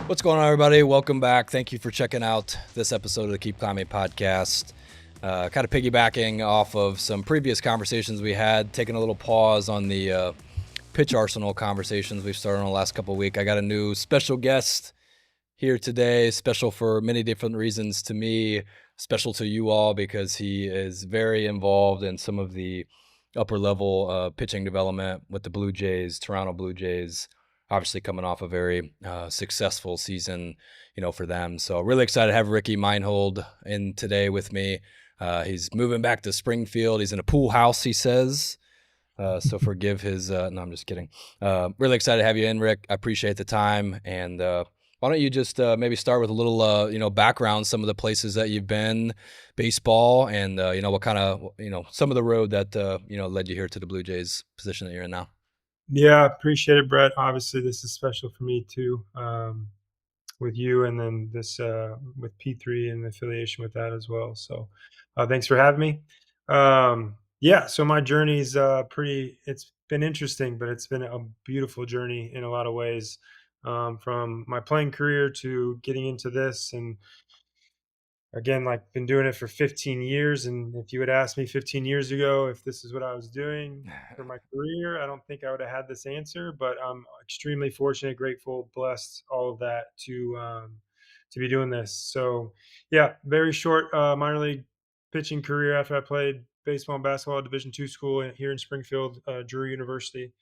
What's going on, everybody? Welcome back. Thank you for checking out this episode of the Keep Klimbing podcast. Kind of piggybacking off of some previous conversations we had, taking a little pause on the pitch arsenal conversations we've started on the last couple of weeks. I got a new special guest here today, special for many different reasons to me, special to you all because he is very involved in some of the upper level pitching development with the Blue Jays, Toronto Blue Jays, obviously coming off a very successful season, for them. So really excited to have Ricky Meinhold in today with me. He's moving back to Springfield. He's in a pool house, he says. So forgive his, no, I'm just kidding. Really excited to have you in, Rick. I appreciate the time. And why don't you just maybe start with a little, background, some of the places that you've been, baseball, and, what kind of, some of the road that, led you here to the Blue Jays position that you're in now. Yeah, appreciate it, Brett. Obviously, this is special for me too, with you, and then this with P3 and the affiliation with that as well. So, thanks for having me. Yeah, so my journey's pretty. It's been interesting, but it's been a beautiful journey in a lot of ways. From my playing career to getting into this, and again, like, been doing it for 15 years. And if you had asked me 15 years ago if this is what I was doing for my career, I don't think I would have had this answer. But I'm extremely fortunate, grateful, blessed, all of that to be doing this. So yeah, very short minor league pitching career after I played baseball and basketball at Division II school here in Springfield, Drury University.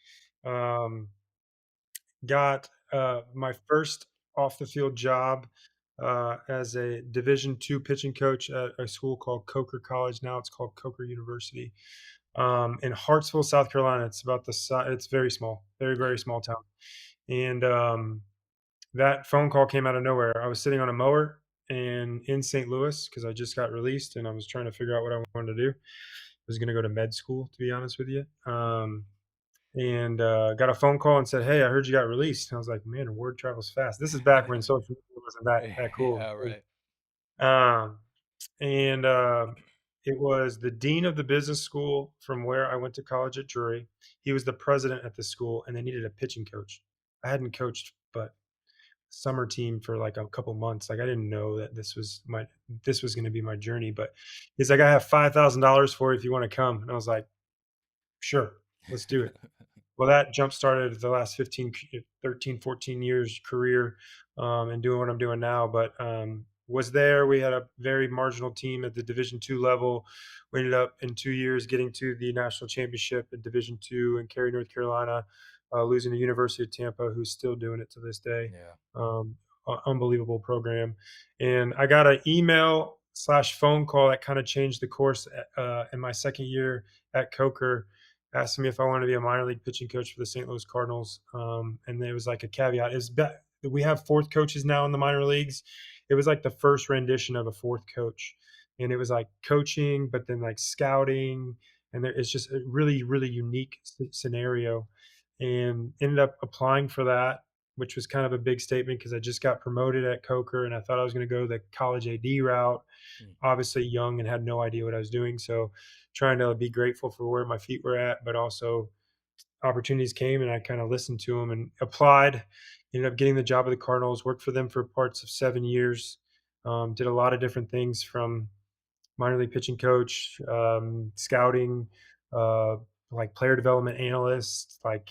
Um, got my first off the field job as a Division II pitching coach at a school called Coker College. Now it's called Coker University, in Hartsville, South Carolina. It's about the size. It's very small, very very small town. And that phone call came out of nowhere. I was sitting on a mower and in St. Louis because I just got released and I was trying to figure out what I wanted to do. I was going to go to med school, to be honest with you. And got a phone call and said, "Hey, I heard you got released." And I was like, "Man, word travels fast." This is back when social media wasn't that cool. Yeah, right. Um, and it was the dean of the business school from where I went to college at Drury. He was the president at the school, and they needed a pitching coach. I hadn't coached but summer team for like a couple months. Like, I didn't know that this was going to be my journey. But he's like, "I have $5,000 for you if you want to come." And I was like, "Sure, let's do it." Well, that jump started the last 15, 13, 14 years career, and doing what I'm doing now. But was there. We had a very marginal team at the Division II level. We ended up in 2 years getting to the national championship at Division II in Cary, North Carolina, losing to University of Tampa, who's still doing it to this day. Yeah. Unbelievable program. And I got an email slash phone call that kind of changed the course in my second year at Coker, asking me if I wanted to be a minor league pitching coach for the St. Louis Cardinals. And there was like a caveat we have fourth coaches now in the minor leagues. It was like the first rendition of a fourth coach. And it was like coaching, but then like scouting. And it's just a really, really unique scenario. And ended up applying for that, which was kind of a big statement because I just got promoted at Coker and I thought I was going to go the college AD route. Mm. Obviously young and had no idea what I was doing. So trying to be grateful for where my feet were at, but also opportunities came and I kind of listened to them and applied. Ended up getting the job at the Cardinals, worked for them for parts of 7 years. Did a lot of different things from minor league pitching coach, scouting, uh, like player development analyst, like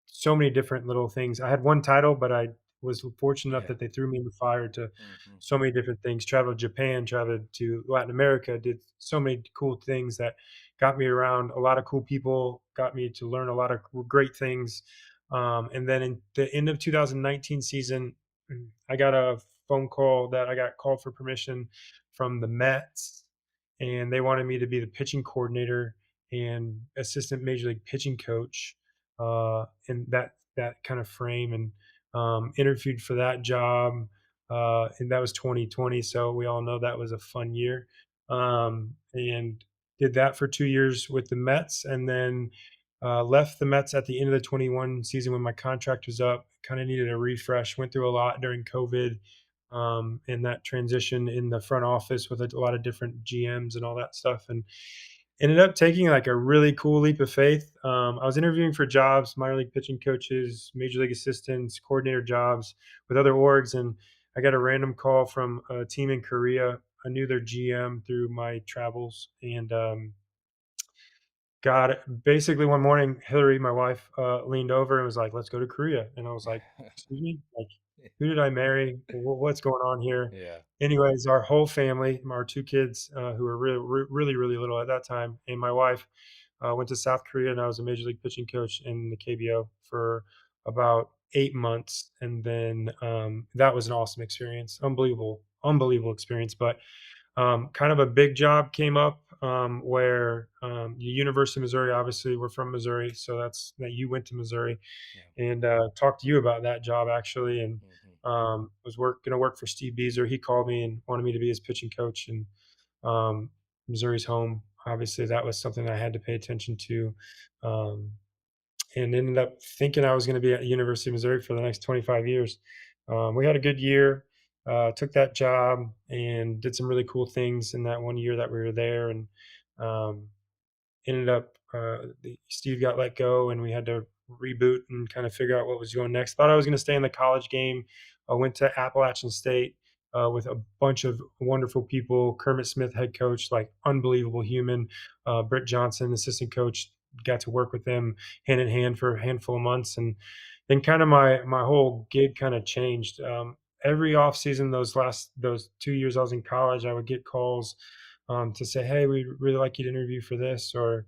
so many different little things. I had one title, but I was fortunate enough Yeah. that they threw me in the fire to Mhm. so many different things. Traveled to Japan, traveled to Latin America, did so many cool things that got me around a lot of cool people, got me to learn a lot of great things. And then in the end of 2019 season, I got a phone call that I got called for permission from the Mets, and they wanted me to be the pitching coordinator and assistant major league pitching coach in that kind of frame, and interviewed for that job, and that was 2020. So we all know that was a fun year, and did that for 2 years with the Mets, and then left the Mets at the end of the 21 season when my contract was up. Kind of needed a refresh. Went through a lot during COVID, and that transition in the front office with a lot of different GMs and all that stuff. And ended up taking like a really cool leap of faith. I was interviewing for jobs, minor league pitching coaches, major league assistants, coordinator jobs with other orgs, and I got a random call from a team in Korea. I knew their GM through my travels, and got it. Basically, one morning, Hillary, my wife, leaned over and was like, "Let's go to Korea." And I was like, "Excuse me? Like, who did I marry? What's going on here?" Yeah. Anyways, our whole family, our 2 kids, who were really, really little at that time, and my wife, went to South Korea, and I was a major league pitching coach in the KBO for about 8 months, and then, that was an awesome experience, unbelievable experience, but kind of a big job came up where the University of Missouri, obviously, we're from Missouri, so that's that you went to Missouri, Yeah. and talked to you about that job actually, and Mhm. was going to work for Steve Beazer. He called me and wanted me to be his pitching coach, and um, Missouri's home. Obviously, that was something I had to pay attention to. Um, and ended up thinking I was going to be at the University of Missouri for the next 25 years. We had a good year, took that job and did some really cool things in that one year that we were there. And um, ended up Steve got let go, and we had to reboot and kind of figure out what was going next. Thought I was going to stay in the college game. I went to Appalachian State with a bunch of wonderful people. Kermit Smith, head coach, like unbelievable human. Britt Johnson, assistant coach. Got to work with them hand in hand for a handful of months, and then kind of my whole gig kind of changed. Every off season, those 2 years I was in college, I would get calls to say, "Hey, we'd really like you to interview for this," or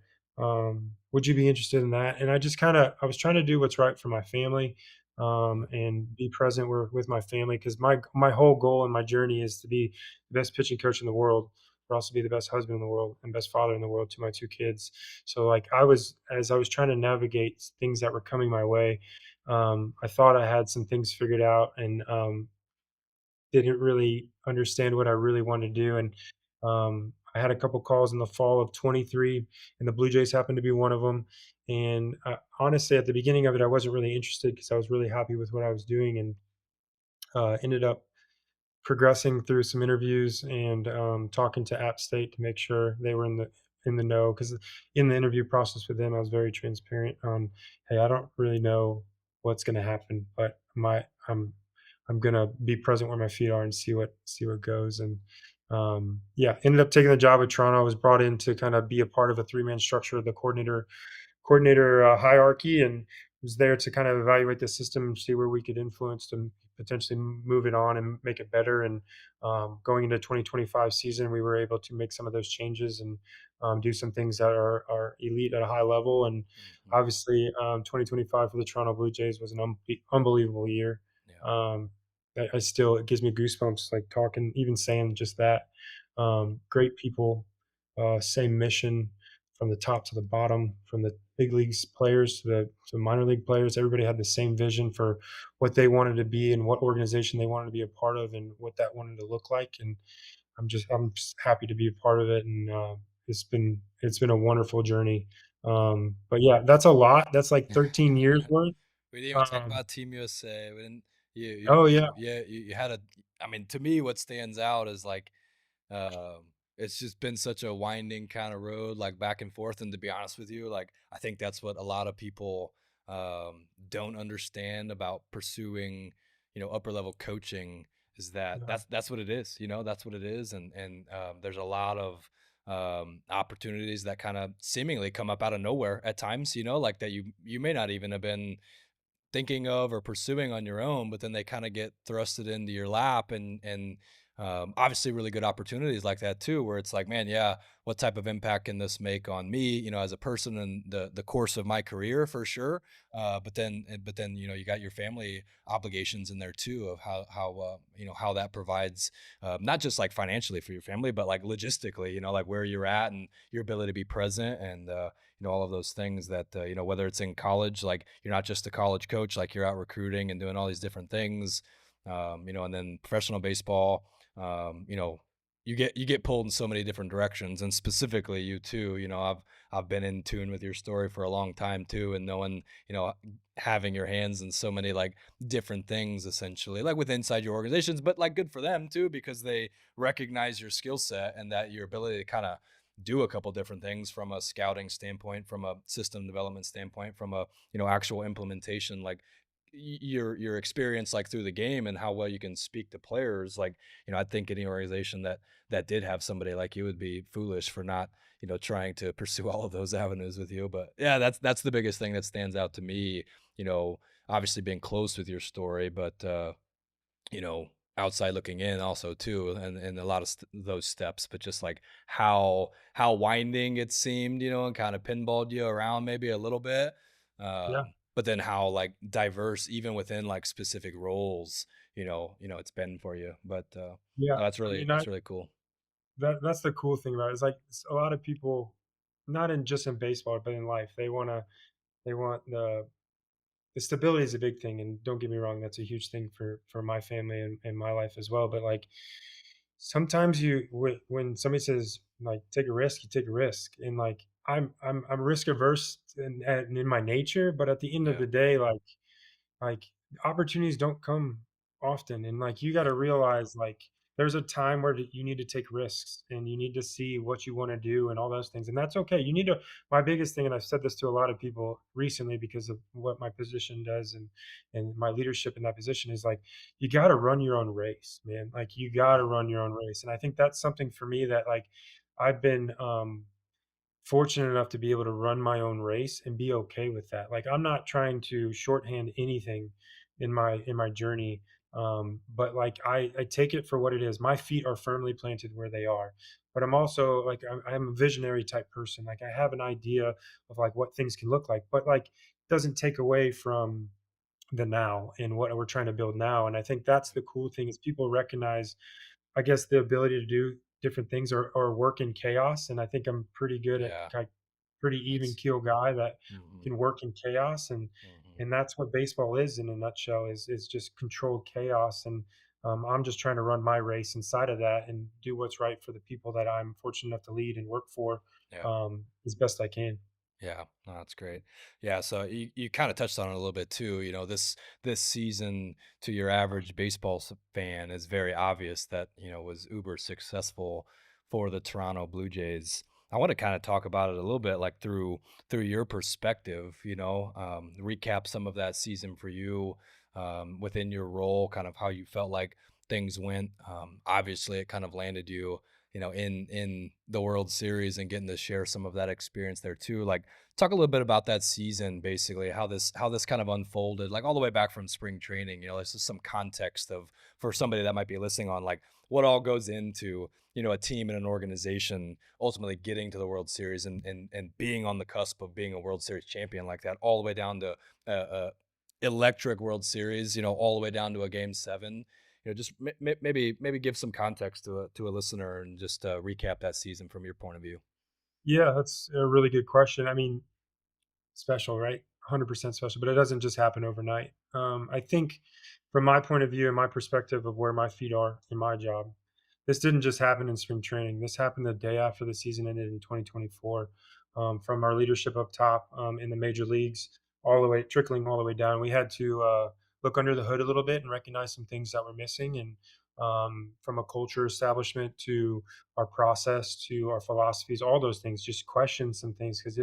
"Would you be interested in that?" And I was trying to do what's right for my family, Yeah. and be present with my family, because my whole goal in my journey is to be the best pitching coach in the world, but also be the best husband in the world and best father in the world to my 2 kids. So like as I was trying to navigate things that were coming my way, I thought I had some things figured out, and didn't really understand what I really wanted to do. And I had a couple calls in the fall of 23, and the Blue Jays happened to be one of them. And honestly, at the beginning of it, I wasn't really interested because I was really happy with what I was doing, and ended up progressing through some interviews and talking to App State to make sure they were in the know. Because in the interview process with them, I was very transparent on, hey, I don't really know what's going to happen, but I'm gonna be present where my feet are and see what goes. And yeah, ended up taking the job at Toronto. I was brought in to kind of be a part of a 3-man structure, the coordinator hierarchy, and was there to kind of evaluate the system and see where we could influence to potentially move it on and make it better. And going into 2025 season, we were able to make some of those changes and do some things that are elite at a high level. And Mhm. obviously, 2025 for the Toronto Blue Jays was an unbelievable year. Yeah. Um, I still, it gives me goosebumps like talking, even saying just that. Great people, same mission from the top to the bottom, from the big leagues players to minor league players. Everybody had the same vision for what they wanted to be and what organization they wanted to be a part of and what that wanted to look like. And I'm just happy to be a part of it. And it's been a wonderful journey. But yeah, that's a lot. That's like 13 years worth. We didn't even talk Um, about Team USA. We didn't oh yeah, yeah, you had a I mean, to me, what stands out is, like, it's just been such a winding kinda road, like, back and forth, and to be honest with you, like, I think that's what a lot of people, don't understand about pursuing, upper level coaching is that yeah, that's what it is, that's what it is, and there's a lot of, opportunities that kinda seemingly come up out of nowhere at times, like, that you may not even have been thinking of or pursuing on your own, but then they kind of get thrusted into your lap and obviously really good opportunities like that too, where it's like, man, yeah, what type of impact can this make on me, as a person and the course of my career for sure. But then you got your family obligations in there too of how that provides not just like financially for your family, but like logistically, like where you're at and your ability to be present and all of those things that whether it's in college, like you're not just a college coach, like you're out recruiting and doing all these different things, and then professional baseball, you get pulled in so many different directions, and specifically you too. I've been in tune with your story for a long time too, and knowing, having your hands in so many like different things essentially, like with inside your organizations, but like good for them too because they recognize your skill set and that your ability to kind of do a couple different things from a scouting standpoint, from a system development standpoint, from a, actual implementation, like your experience like through the game and how well you can speak to players. Like, I think any organization that did have somebody like you would be foolish for not, trying to pursue all of those avenues with you. But yeah, that's the biggest thing that stands out to me, you know, obviously being close with your story, but you know, outside looking in also too, and a lot of those steps, but just like how winding it seemed, and kind of pinballed you around maybe a little bit. Yeah, But then how like diverse even within like specific roles, it's been for you. But yeah. no, that's I really mean, that's really cool. that's the cool thing about it. It's like a lot of people, not in just in baseball, but in life, they want the stability is a big thing, and don't get me wrong, that's a huge thing for my family and my life as well. But like sometimes when somebody says like take a risk, you take a risk, and like I'm risk averse in my nature, but at the end of Yeah, the day, like opportunities don't come often, and like you got to realize like there's a time where you need to take risks and you need to see what you want to do and all those things, and that's okay. You need to, my biggest thing, and I've said this to a lot of people recently because of what my position does and my leadership in that position is like you got to run your own race, man. Like you got to yeah, run your own race, and I think that's something for me that like I've been fortunate enough to be able to run my own race and be okay with that. Like I'm not trying to shorthand anything in my journey. But like I take it for what it is. My feet are firmly planted where they are. But I'm also like I'm a visionary type person. Like I have an idea of like what things can look like, but like doesn't take away from the now and what we're trying to build now. And I think that's the cool thing is people recognize, I guess, the ability to do different things or work in chaos, and I think I'm pretty good at yeah. pretty even That's keel guy that hmm can work in chaos, hmm and that's what baseball is in a nutshell, is just controlled chaos, and, I'm just trying to run my race inside of that and do what's right for the people that I'm fortunate enough to lead and work for, yeah. as best I can. Yeah, no, that's great. Yeah, so you kind of touched on it a little bit too. This season to your average baseball fan is very obvious that was uber successful for the Toronto Blue Jays. I want to kind of talk about it a little bit, like through your perspective. Recap some of that season for you within your role, kind of how you felt like things went. Obviously, it kind of landed you in the World Series and getting to share some of that experience there too. Like, talk a little bit about that season, basically how this kind of unfolded, like all the way back from spring training. There's just some context of for somebody that might be listening on like what all goes into a team and an organization ultimately getting to the World Series and being on the cusp of being a World Series champion like that, all the way down to electric World Series, all the way down to a Game 7. Just maybe give some context to a listener and just recap that season from your point of view. Yeah, that's a really good question. I mean, special, right? 100% special, but it doesn't just happen overnight. I think from my point of view and my perspective of where my feet are in my job, this didn't just happen in spring training. This happened the day after the season ended in 2024. From our leadership up top in the major leagues, all the way trickling all the way down, we had to look under the hood a little bit and recognize some things that were missing. And from a culture establishment to our process to our philosophies, all those things, just question some things because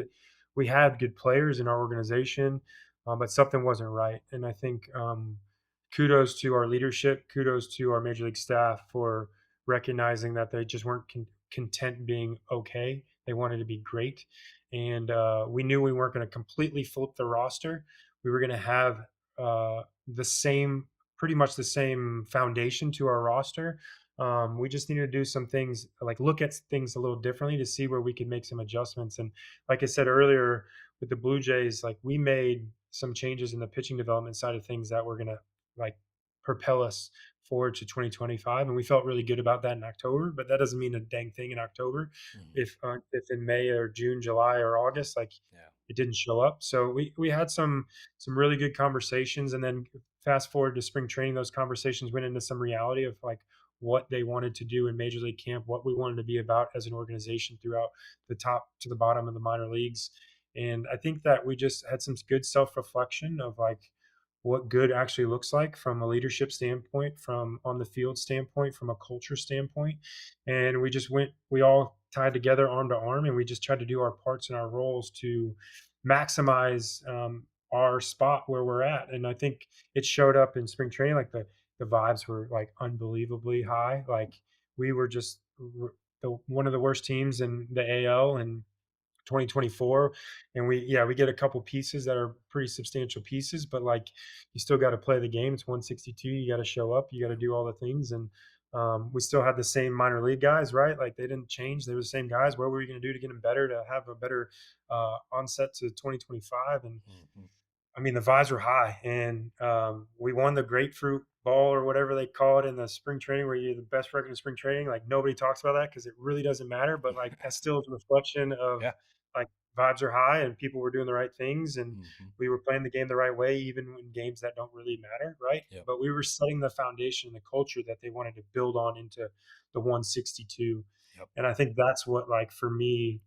we had good players in our organization, but something wasn't right. And I think kudos to our leadership, kudos to our major league staff for recognizing that they just weren't content being okay. They wanted to be great, and we knew we weren't going to completely flip the roster. We were going to have the same, pretty much the same foundation to our roster. We just needed to do some things, like look at things a little differently to see where we could make some adjustments. And like I said earlier, with the Blue Jays, like we made some changes in the pitching development side of things that were going to like propel us forward to 2025, and we felt really good about that in October. But that doesn't mean a dang thing in October Mhm. if in May or June, July or August, like Yeah. it didn't show up. So we had some really good conversations, and then fast forward to spring training, those conversations went into some reality of like what they wanted to do in major league camp, what we wanted to be about as an organization throughout the top to the bottom of the minor leagues. And I think that we just had some good self reflection of like what good actually looks like from a leadership standpoint, from on the field standpoint, from a culture standpoint. And we just went, we all tied together arm to arm, and we just tried to do our parts and our roles to maximize our spot where we're at. And I think it showed up in spring training. Like the vibes were like unbelievably high. Like we were just one of the worst teams in the AL, and 2024, and we get a couple pieces that are pretty substantial pieces, but like you still got to play the game. It's 162. You got to show up. You got to do all the things, and we still had the same minor league guys, right? Like they didn't change. They were the same guys. What were we going to do to get them better, to have a better onset to 2025? And Mhm. I mean, the vibes were high, and we won the grapefruit ball or whatever they call it in the spring training, where you're the best record in spring training. Like nobody talks about that because it really doesn't matter, but like that still is a reflection of Yeah. like vibes are high and people were doing the right things, and Mhm. we were playing the game the right way, even in games that don't really matter, right? Yep. But we were setting the foundation, the culture that they wanted to build on into the 162, Yep. and I think that's what like for me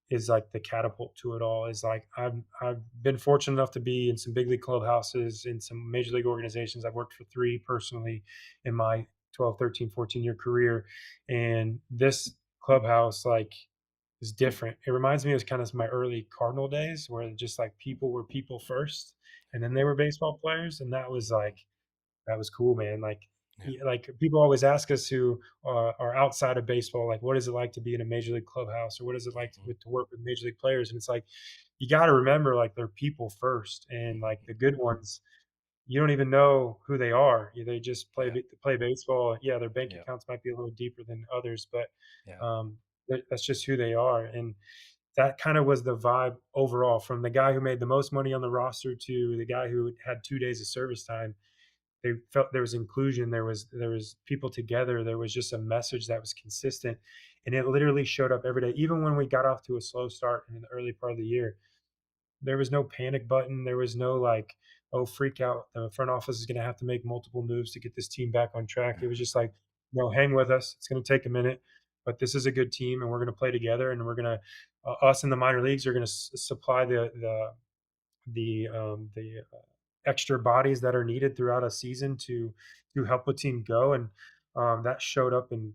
is like the catapult to it all. Is like I've been fortunate enough to be in some big league clubhouses, in some major league organizations. I've worked for three personally in my 12, 13, 14-year career, and this clubhouse like is different. It reminds me of kind of my early Cardinal days, where just like people were people first, and then they were baseball players, and that was cool, man. Like, Yeah. like people always ask us who are outside of baseball, like, what is it like to be in a major league clubhouse, or what is it like Mhm. to work with major league players? And it's like you got to remember, like, they're people first, and like Mhm. the good ones, you don't even know who they are. They just Yeah. play baseball. Yeah, their bank Yep. accounts might be a little deeper than others, but Yeah. um, that's just who they are. And that kind of was the vibe overall, from the guy who made the most money on the roster to the guy who had 2 days of service time. They felt there was inclusion, there was people together, there was just a message that was consistent, and it literally showed up every day. Even when we got off to a slow start in the early part of the year, there was no panic button, there was no like, oh, freak out, the front office is going to have to make multiple moves to get this team back on track. It was just like, no, hang with us, it's going to take a minute, but this is a good team, and we're going to play together, and we're going to us in the minor leagues are going to supply the extra bodies that are needed throughout a season to help a team go. And that showed up in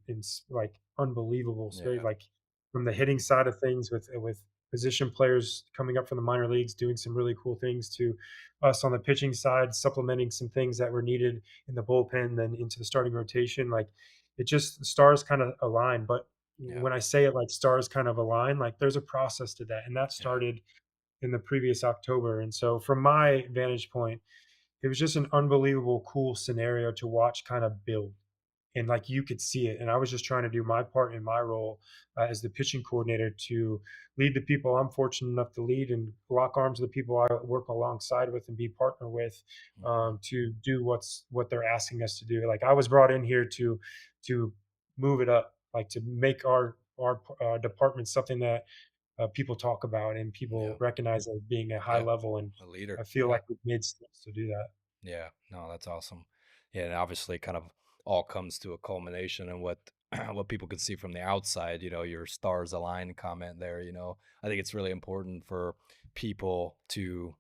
like unbelievable space, Yeah. like from the hitting side of things with position players coming up from the minor leagues doing some really cool things, to us on the pitching side supplementing some things that were needed in the bullpen, then into the starting rotation. Like it just, the stars kind of align. But Yeah. when I say it like stars kind of align, like there's a process to that, and that Yeah. started in the previous October. And so from my vantage point, it was just an unbelievable cool scenario to watch kind of build. And like you could see it. And I was just trying to do my part in my role as the pitching coordinator, to lead the people I'm fortunate enough to lead, and lock arms with the people I work alongside with and be partner with, Mhm. to do what they're asking us to do. Like I was brought in here to move it up, like to make our department something that people talk about and people Yeah. recognize as being a high Yeah. level. And A leader. I feel Yeah. like we've made steps to do that. Yeah. No, that's awesome. Yeah, and obviously kind of all comes to a culmination and what what people could see from the outside, your stars align comment there, I think it's really important for people to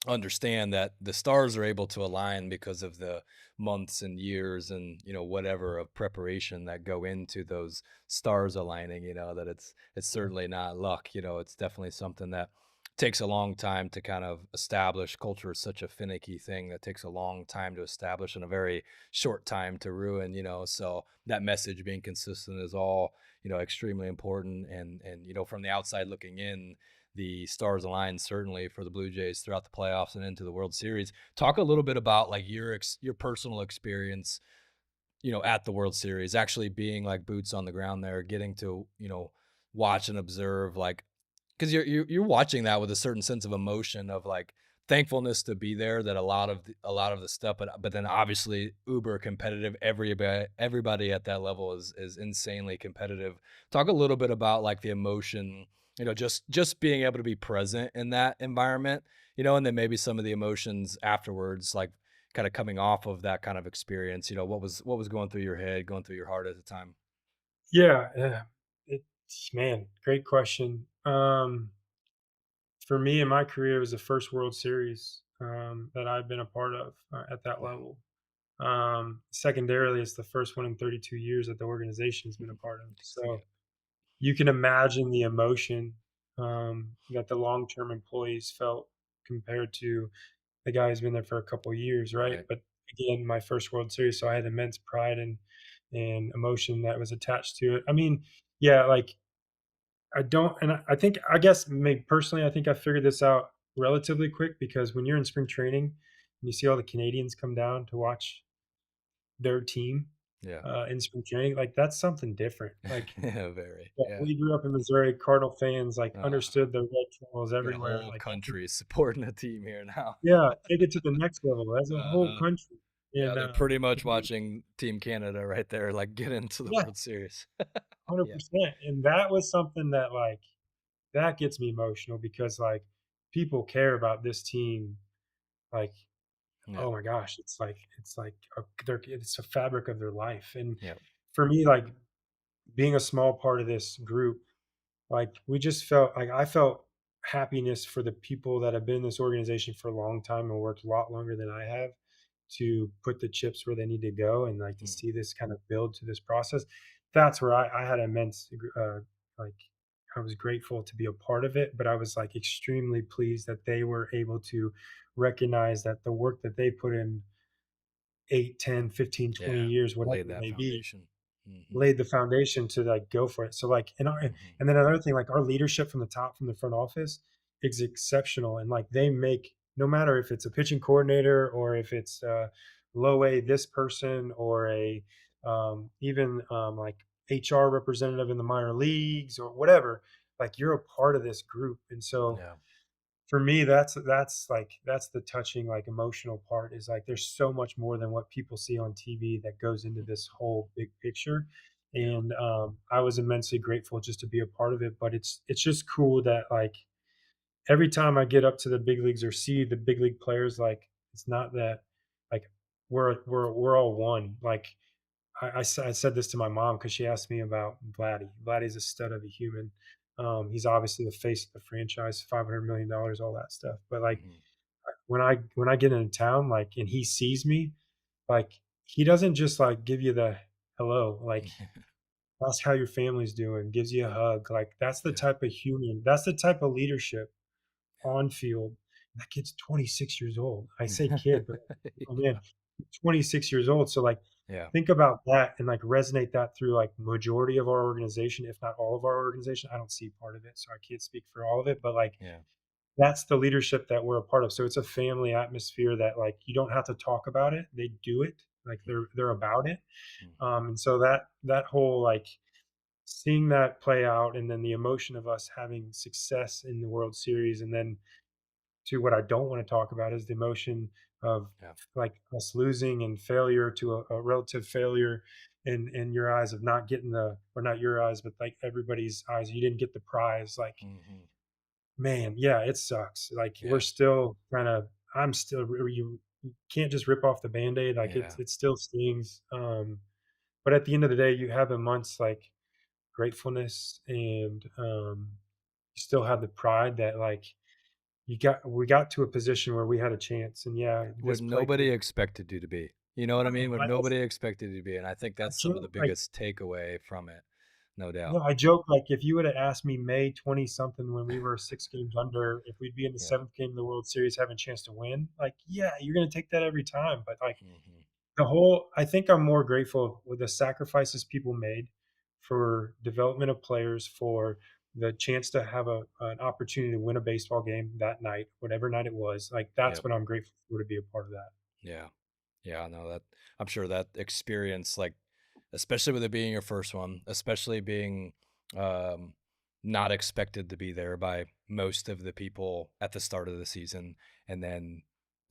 understand that the stars are able to align because of the months and years and whatever of preparation that go into those stars aligning, that it's Yeah. certainly not luck. It's definitely something that takes a long time to kind of establish. Culture is such a finicky thing that takes a long time to establish and a very short time to ruin, so that message being consistent is all extremely important. And from the outside looking in, the stars aligned certainly for the Blue Jays throughout the playoffs and into the World Series. Talk a little bit about like your personal experience, at the World Series, actually being like boots on the ground there, getting to, watch and observe, like, because you're watching that with a certain sense of emotion of like thankfulness to be there, that a lot of the stuff, but then obviously uber competitive. Everybody at that level is insanely competitive. Talk a little bit about like the emotion, just being able to be present in that environment, and then maybe some of the emotions afterwards, like kind of coming off of that kind of experience. What was going through your head, going through your heart at the time? Yeah, yeah. Man, great question. For me in my career, it was the first World Series that I've been a part of at that Wow. level. Secondarily, it's the first one in 32 years that the organization's been a part of. Yeah. So you can imagine the emotion that the long-term employees felt compared to the guy who's been there for a couple of years, right? Right. But again, my first World Series, so I had immense pride and emotion that was attached to it. I mean, yeah, like I don't, and I think, I guess, maybe personally, I think I figured this out relatively quick because when you're in spring training and you see all the Canadians come down to watch their team Yeah. in spring training, like that's something different. Like, Yeah, very. yeah, Yeah. we grew up in Missouri, Cardinal fans like Uh, understood the red trails Get a everywhere. whole Like, country supporting a team here now. yeah, take it to the next level. That's a whole Uh-huh. country, Yeah, and they're pretty much watching Team Canada right there, like, get into the yeah, World Series. Yeah. 100%. And that was something that like that gets me emotional because like people care about this team. Like, Yeah. oh my gosh, it's like it's a fabric of their life. And Yeah. for me, like being a small part of this group, like we just felt like I felt happiness for the people that have been in this organization for a long time and worked a lot longer than I have to put the chips where they need to go and like to Mm. see this kind of build to this process. That's where I had immense like I was grateful to be a part of it, but I was like extremely pleased that they were able to recognize that the work that they put in 8, 10, 15, 20 Yeah. years, whatever Laid it that may be, foundation. Mhm. laid the foundation to like go for it. So like, Mhm. and then another thing, like our leadership from the top, from the front office, is exceptional, and like they make no matter if it's a pitching coordinator or if it's low A this person or a even like HR representative in the minor leagues or whatever, like you're a part of this group, and so Yeah. for me, that's the touching, like, emotional part is, like, there's so much more than what people see on TV that goes into this whole big picture, Yeah. and, I was immensely grateful just to be a part of it, but it's just cool that, like, every time I get up to the big leagues or see the big league players, like, it's not that, like, we're all one, like, I said this to my mom because she asked me about Vladdy. Vladdy's a stud of a human. He's obviously the face of the franchise, $500 million, all that stuff. But like Mhm. when I get into town, like and he sees me, like he doesn't just like give you the hello, like ask how your family's doing, gives you a hug. Like that's the Yeah. type of human, that's the type of leadership on field. That kid's 26 years old. I say kid, but oh man, 26 years old. So like Yeah. think about that and like resonate that through like majority of our organization, if not all of our organization. I don't see part of it, so I can't speak for all of it, but like Yeah. that's the leadership that we're a part of. So it's a family atmosphere that like you don't have to talk about it. They do it. Like they're about it. Mhm. And so that whole like seeing that play out and then the emotion of us having success in the World Series and then to what I don't want to talk about is the emotion of Yeah. like us losing and failure to a relative failure in your eyes of not getting the or not your eyes, but like everybody's eyes. You didn't get the prize. Like, Mhm. man, yeah, it sucks. Like we're Yeah. still kind of I'm still you can't just rip off the band-aid. Like Yeah. it still stings. But at the end of the day, you have immense like gratefulness and you still have the pride that like we got to a position where we had a chance, and yeah, Where this play nobody expected you to be. You know what I no, mean? Where nobody expected you to be, and I think I that's some of the joke, like biggest takeaway from it, no no, doubt. I joke, like, if you woulda asked me May 20 something when we were 6 games under, if we'd be in the Yeah. 7th game of the World Series having a chance to win, like, yeah, you're gonna take that every time, but, like, Mhm. the whole I think I'm more grateful with the sacrifices people made for development of players, for the chance to have an opportunity to win a baseball game that night, whatever night it was, like, that's Yep. what I'm grateful for to be a part of that. Yeah. Yeah, no, that I'm sure that experience, like, especially with it being your first one, especially being um, not expected to be there by most of the people at the start of the season, and then,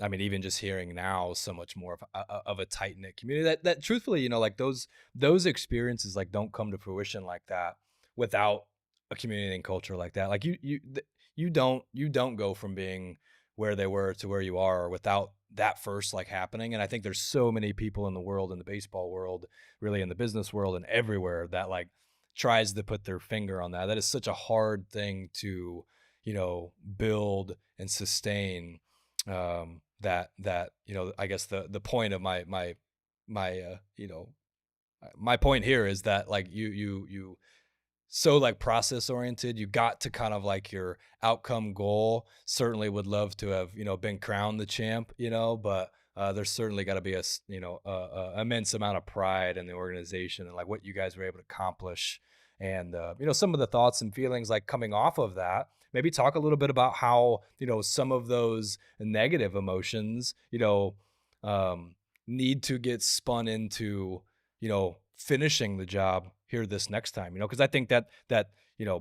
I mean, even just hearing now so much more of a tight knit community that truthfully, like those experiences like don't come to fruition like that without a community and culture like that. Like you don't go from being where they were to where you are without that first like happening. And I think there's so many people in the world, in the baseball world, really in the business world and everywhere that like tries to put their finger on that. That is such a hard thing to, build and sustain. That, I guess the point of my point here is that like you so like process oriented. You got to kind of like your outcome goal. Certainly would love to have, been crowned the champ, but there's certainly got to be immense amount of pride in the organization and like what you guys were able to accomplish. And, some of the thoughts and feelings like coming off of that, maybe talk a little bit about how, some of those negative emotions, need to get spun into, finishing the job here this next time, because I think that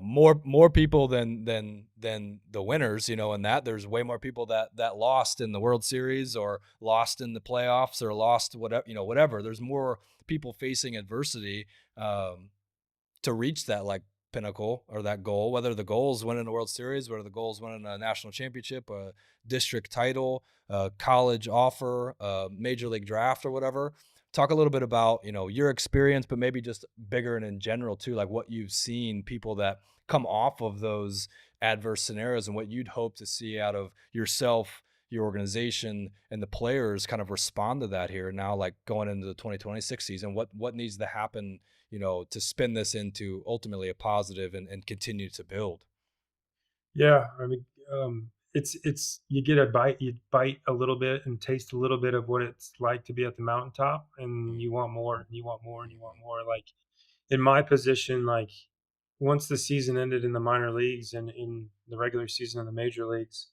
more people than the winners, and that there's way more people that lost in the World Series or lost in the playoffs or lost whatever. There's more people facing adversity, to reach that like pinnacle or that goal, whether the goal is winning a World Series, whether the goal is winning a national championship, a district title, a college offer, a major league draft or whatever. Talk a little bit about, your experience, but maybe just bigger and in general too, like what you've seen people that come off of those adverse scenarios and what you'd hope to see out of yourself, your organization, and the players kind of respond to that here now, like going into the 2026 season. What needs to happen, to spin this into ultimately a positive and continue to build. Yeah, I mean, it's you get a bite, you bite a little bit and taste a little bit of what it's like to be at the mountaintop, and Mm, you want more, and you want more, and you want mhm, more. Like in my position, like once the season ended in the minor leagues and in the regular season in the major leagues,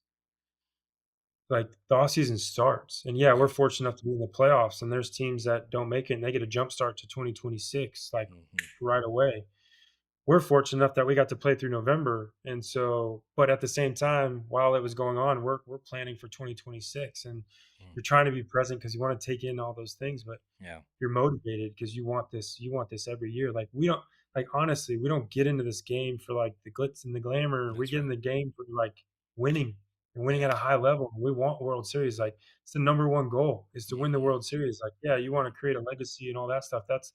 like the off season starts. And yeah, we're yeah. fortunate enough to be in the playoffs, and there's teams that don't make it and they get a jump start to 2026 like Mhm, right away. We're fortunate enough that we got to play through November, and so but at the same time, while it was going on, we're planning for 2026, and mm, you're trying to be present because you wanna take in all those things, but yeah, you're motivated because you want this every year. Like, we don't like, honestly, we don't get into this game for, like, the glitz and the glamour. We that's get in right. the game for, like, winning and winning Yeah. at a high level. We want World Series. Like, it's the number 1 goal is to win the Mhm, World Series. Like, yeah, you wanna create a legacy and all that stuff. That's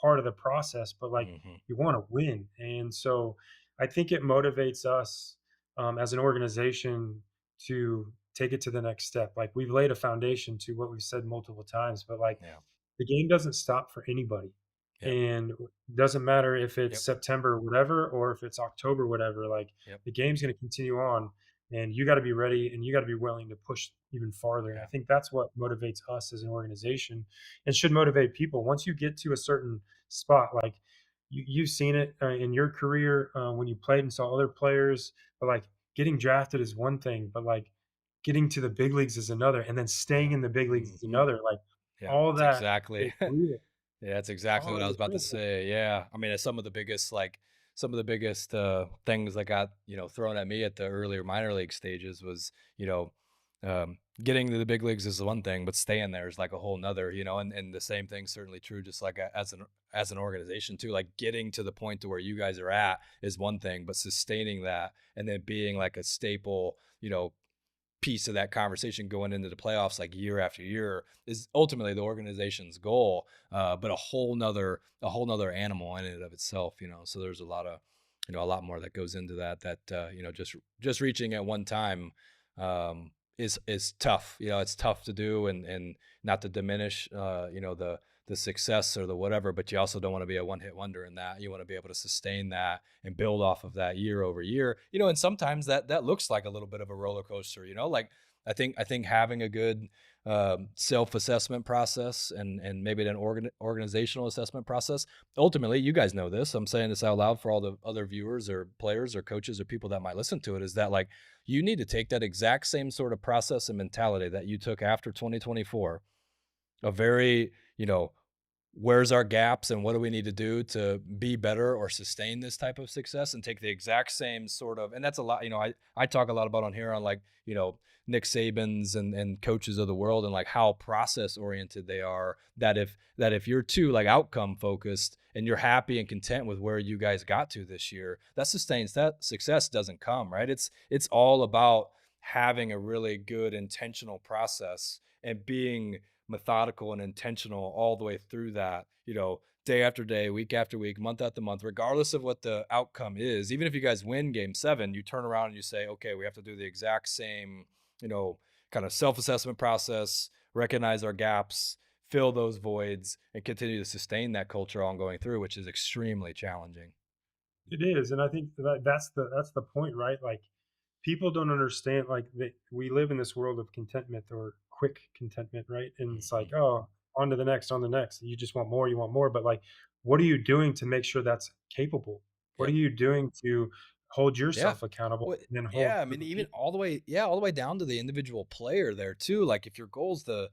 part of the process, but, like, mhm, you wanna win, and so I think it motivates us, as an organization to take it to the next step. Like, we've laid a foundation to what we've said multiple times, but, like, yeah, the game doesn't stop for anybody, yep, and it doesn't matter if it's yep, September whatever or if it's October whatever, like, yep, the game's gonna continue on, and you gotta be ready, and you gotta be willing to push even farther, and I yeah, think that's what motivates us as an organization and should motivate people. Once you get to a certain spot, like, you've seen it, in your career, when you played and saw other players, but, like, getting drafted is one thing, but, like, getting to the big leagues is another, and then staying yeah, in the big leagues is mhm, another, like, yeah, all that's that exactly is real. yeah, that's exactly Oh, what I was it's about to real. say. Yeah. I mean, it's some of the biggest things that got, thrown at me at the earlier minor league stages was, getting to the big leagues is one thing, but staying there is like a whole nother, and the same thing's certainly true, just like as an organization too. Like getting to the point to where you guys are at is one thing, but sustaining that and then being like a staple, piece of that conversation going into the playoffs like year after year is ultimately the organization's goal, but a whole nother animal in and of itself, so there's a lot more that goes into that just reaching at one time, is tough. It's tough to do, and not to diminish the success or the whatever, but you also don't want to be a one hit wonder in that. You want to be able to sustain that and build off of that year over year. And sometimes that looks like a little bit of a roller coaster. Like I think having a good self assessment process and maybe an organizational assessment process. Ultimately, you guys know this. I'm saying this out loud for all the other viewers or players or coaches or people that might listen to it. Is that like you need to take that exact same sort of process and mentality that you took after 2024, a very, where's our gaps and what do we need to do to be better or sustain this type of success, and take the exact same sort of, and that's a lot, I talk a lot about on here on like, Nick Saban's and coaches of the world, and like how process oriented they are, that if you're too like outcome focused and you're happy and content with where you guys got to this year, that sustains, that success doesn't come, right? It's all about having a really good intentional process and being methodical and intentional all the way through that, day after day, week after week, month after month, regardless of what the outcome is. Even if you guys win game 7, you turn around and you say, okay, we have to do the exact same, you know, kind of self-assessment process, recognize our gaps, fill those voids, and continue to sustain that culture ongoing through, which is extremely challenging. It is, and I think that's the point, right? Like, people don't understand, like, that we live in this world of contentment or quick contentment, right? And it's Hmm. like, oh, on to the next, on the next. You just want more, you want more. But like, what are you doing to make sure that's capable? What are Yep. you doing to hold Yeah. yourself accountable Well, and then hold yeah, I mean, other even people? all the way, yeah, all the way down to the individual player there too. Like if your goal's to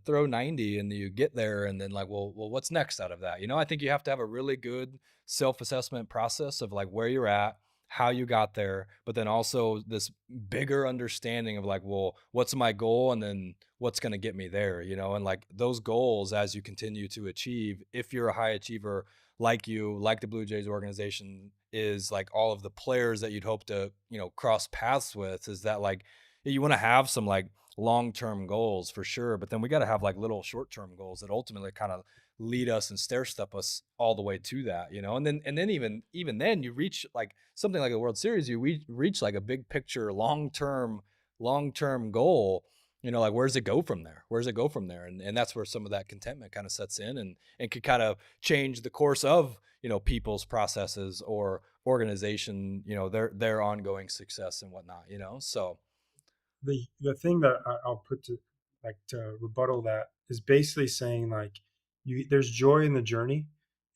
throw 90 and you get there and then like, well, what's next out of that? I think you have to have a really good self-assessment process of like where you're at, how you got there, but then also this bigger understanding of like, well, what's my goal and then what's going to get me there, and like those goals as you continue to achieve, if you're a high achiever like you, like the Blue Jays organization is, like all of the players that you'd hope to, cross paths with, is that like you want to have some like long-term goals for sure, but then we got to have like little short-term goals that ultimately kind of lead us and stair step us all the way to that, and then even then you reach like something like a World Series, reach like a big picture long-term goal, like where's it go from there? Where's it go from there? And that's where some of that contentment kind of sets in and could kind of change the course of, people's processes or organization, their ongoing success and whatnot, so The thing that I'll put to, like, to rebuttal that is basically saying, like, there's joy in the journey,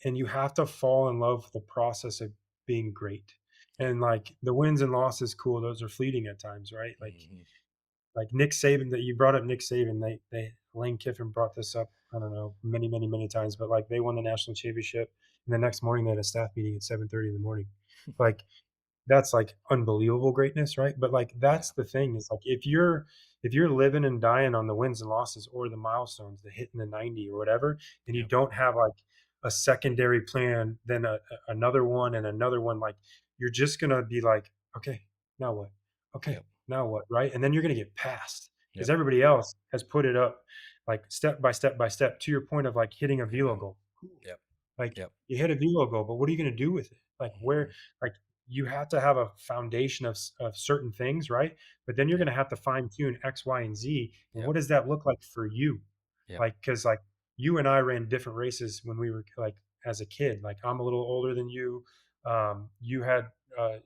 and you have to fall in love with the process of being great. yeah. And like the wins and losses, cool, those are fleeting at times, right? Hmm. Like Nick Saban, that you brought up Nick Saban, they Lane Kiffin brought this up, I don't know, many, many, many times, but like they won the national championship, and the next morning they had a staff meeting at 7:30 in the morning. Like, that's, like, unbelievable greatness, right? But, like, Yeah. that's the thing is, like, if you're living and dying on the wins and losses or the milestones, the hitting the 90 or whatever, and you Yep. don't have, like, a secondary plan, then another one and another one, like, you're just gonna be like, "Okay, now what? Okay, Yep. now what?" Right? And then you're gonna get passed because Yep. everybody else has put it up, like, step by step by step, to your point of, like, hitting a velo Amen. goal. Cool. Yep. Like, Yep. you hit a velo goal, but what are you gonna do with it? Like, where, Mhm. like, you have to have a foundation of certain things, right? But then you're Yep. gonna have to fine tune X, Y, and Z. And Yep. what does that look like for you? Yep. Like, because like you and I ran different races when we were like as a kid. Like, I'm a little older than you.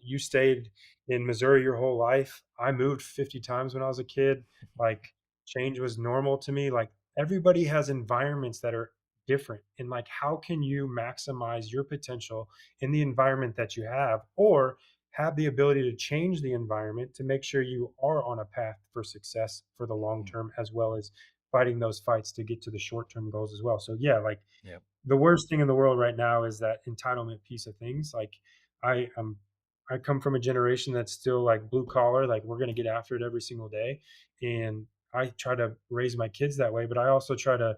You stayed in Missouri your whole life. I moved 50 times when I was a kid. Like, change was normal to me. Like, everybody has environments that are different. And like, how can you maximize your potential in the environment that you have, or have the ability to change the environment to make sure you are on a path for success for the long Mhm. term, as well as fighting those fights to get to the short term goals as well. So yeah, like, Yep. the worst thing in the world right now is that entitlement piece of things. Like, I am I come from a generation that's still like blue collar, like we're gonna get after it every single day. And I try to raise my kids that way, but I also try to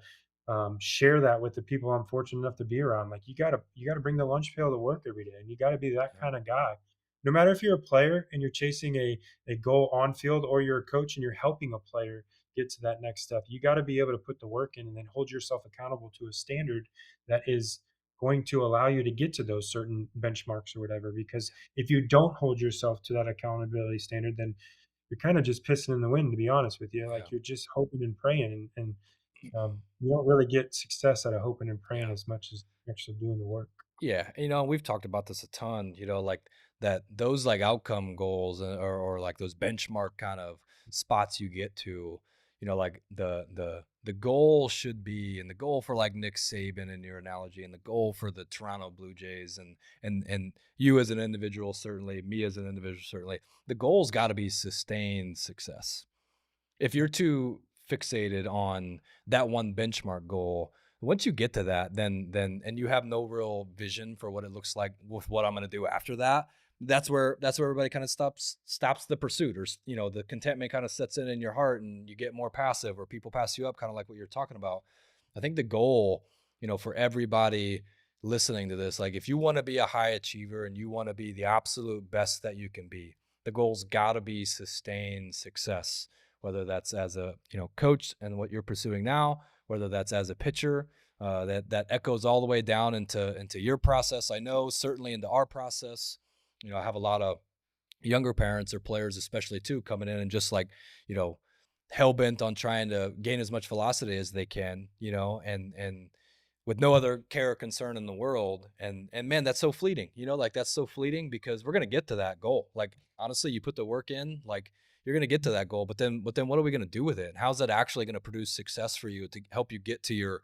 share that with the people I'm fortunate enough to be around. Like, you gotta bring the lunch pail to work every day, and you gotta be that Yep. kind of guy. No matter if you're a player and you're chasing a goal on field, or you're a coach and you're helping a player get to that next step, you got to be able to put the work in and then hold yourself accountable to a standard that is going to allow you to get to those certain benchmarks or whatever. Because if you don't hold yourself to that accountability standard, then you're kind of just pissing in the wind, to be honest with you. Yeah. Like, you're just hoping and praying, and you don't really get success out of hoping and praying Yeah. as much as actually doing the work. Yeah, we've talked about this a ton, like that those like outcome goals or like those benchmark kind of spots you get to, like the goal should be, and the goal for like Nick Saban in your analogy, and the goal for the Toronto Blue Jays and you as an individual, certainly, me as an individual, certainly, the goal's got to be sustained success. If you're too fixated on that one benchmark goal, once you get to that, then and you have no real vision for what it looks like with what I'm going to do after that, that's where everybody kind of stops the pursuit, or the contentment kind of sets in your heart, and you get more passive, or people pass you up, kind of like what you're talking about. I think the goal, for everybody listening to this, like if you want to be a high achiever and you want to be the absolute best that you can be, the goal's got to be sustained success, whether that's as a coach and what you're pursuing now, whether that's as a pitcher. That echoes all the way down into your process. I know certainly into our process. I have a lot of younger parents or players, especially too, coming in and just like you know hell bent on trying to gain as much velocity as they can. And with no other care or concern in the world. And man, that's so fleeting, like that's so fleeting, because we're going to get to that goal. Like, honestly, you put the work in, like you're going to get to that goal, but then what are we going to do with it? How's that actually going to produce success for you to help you get to your,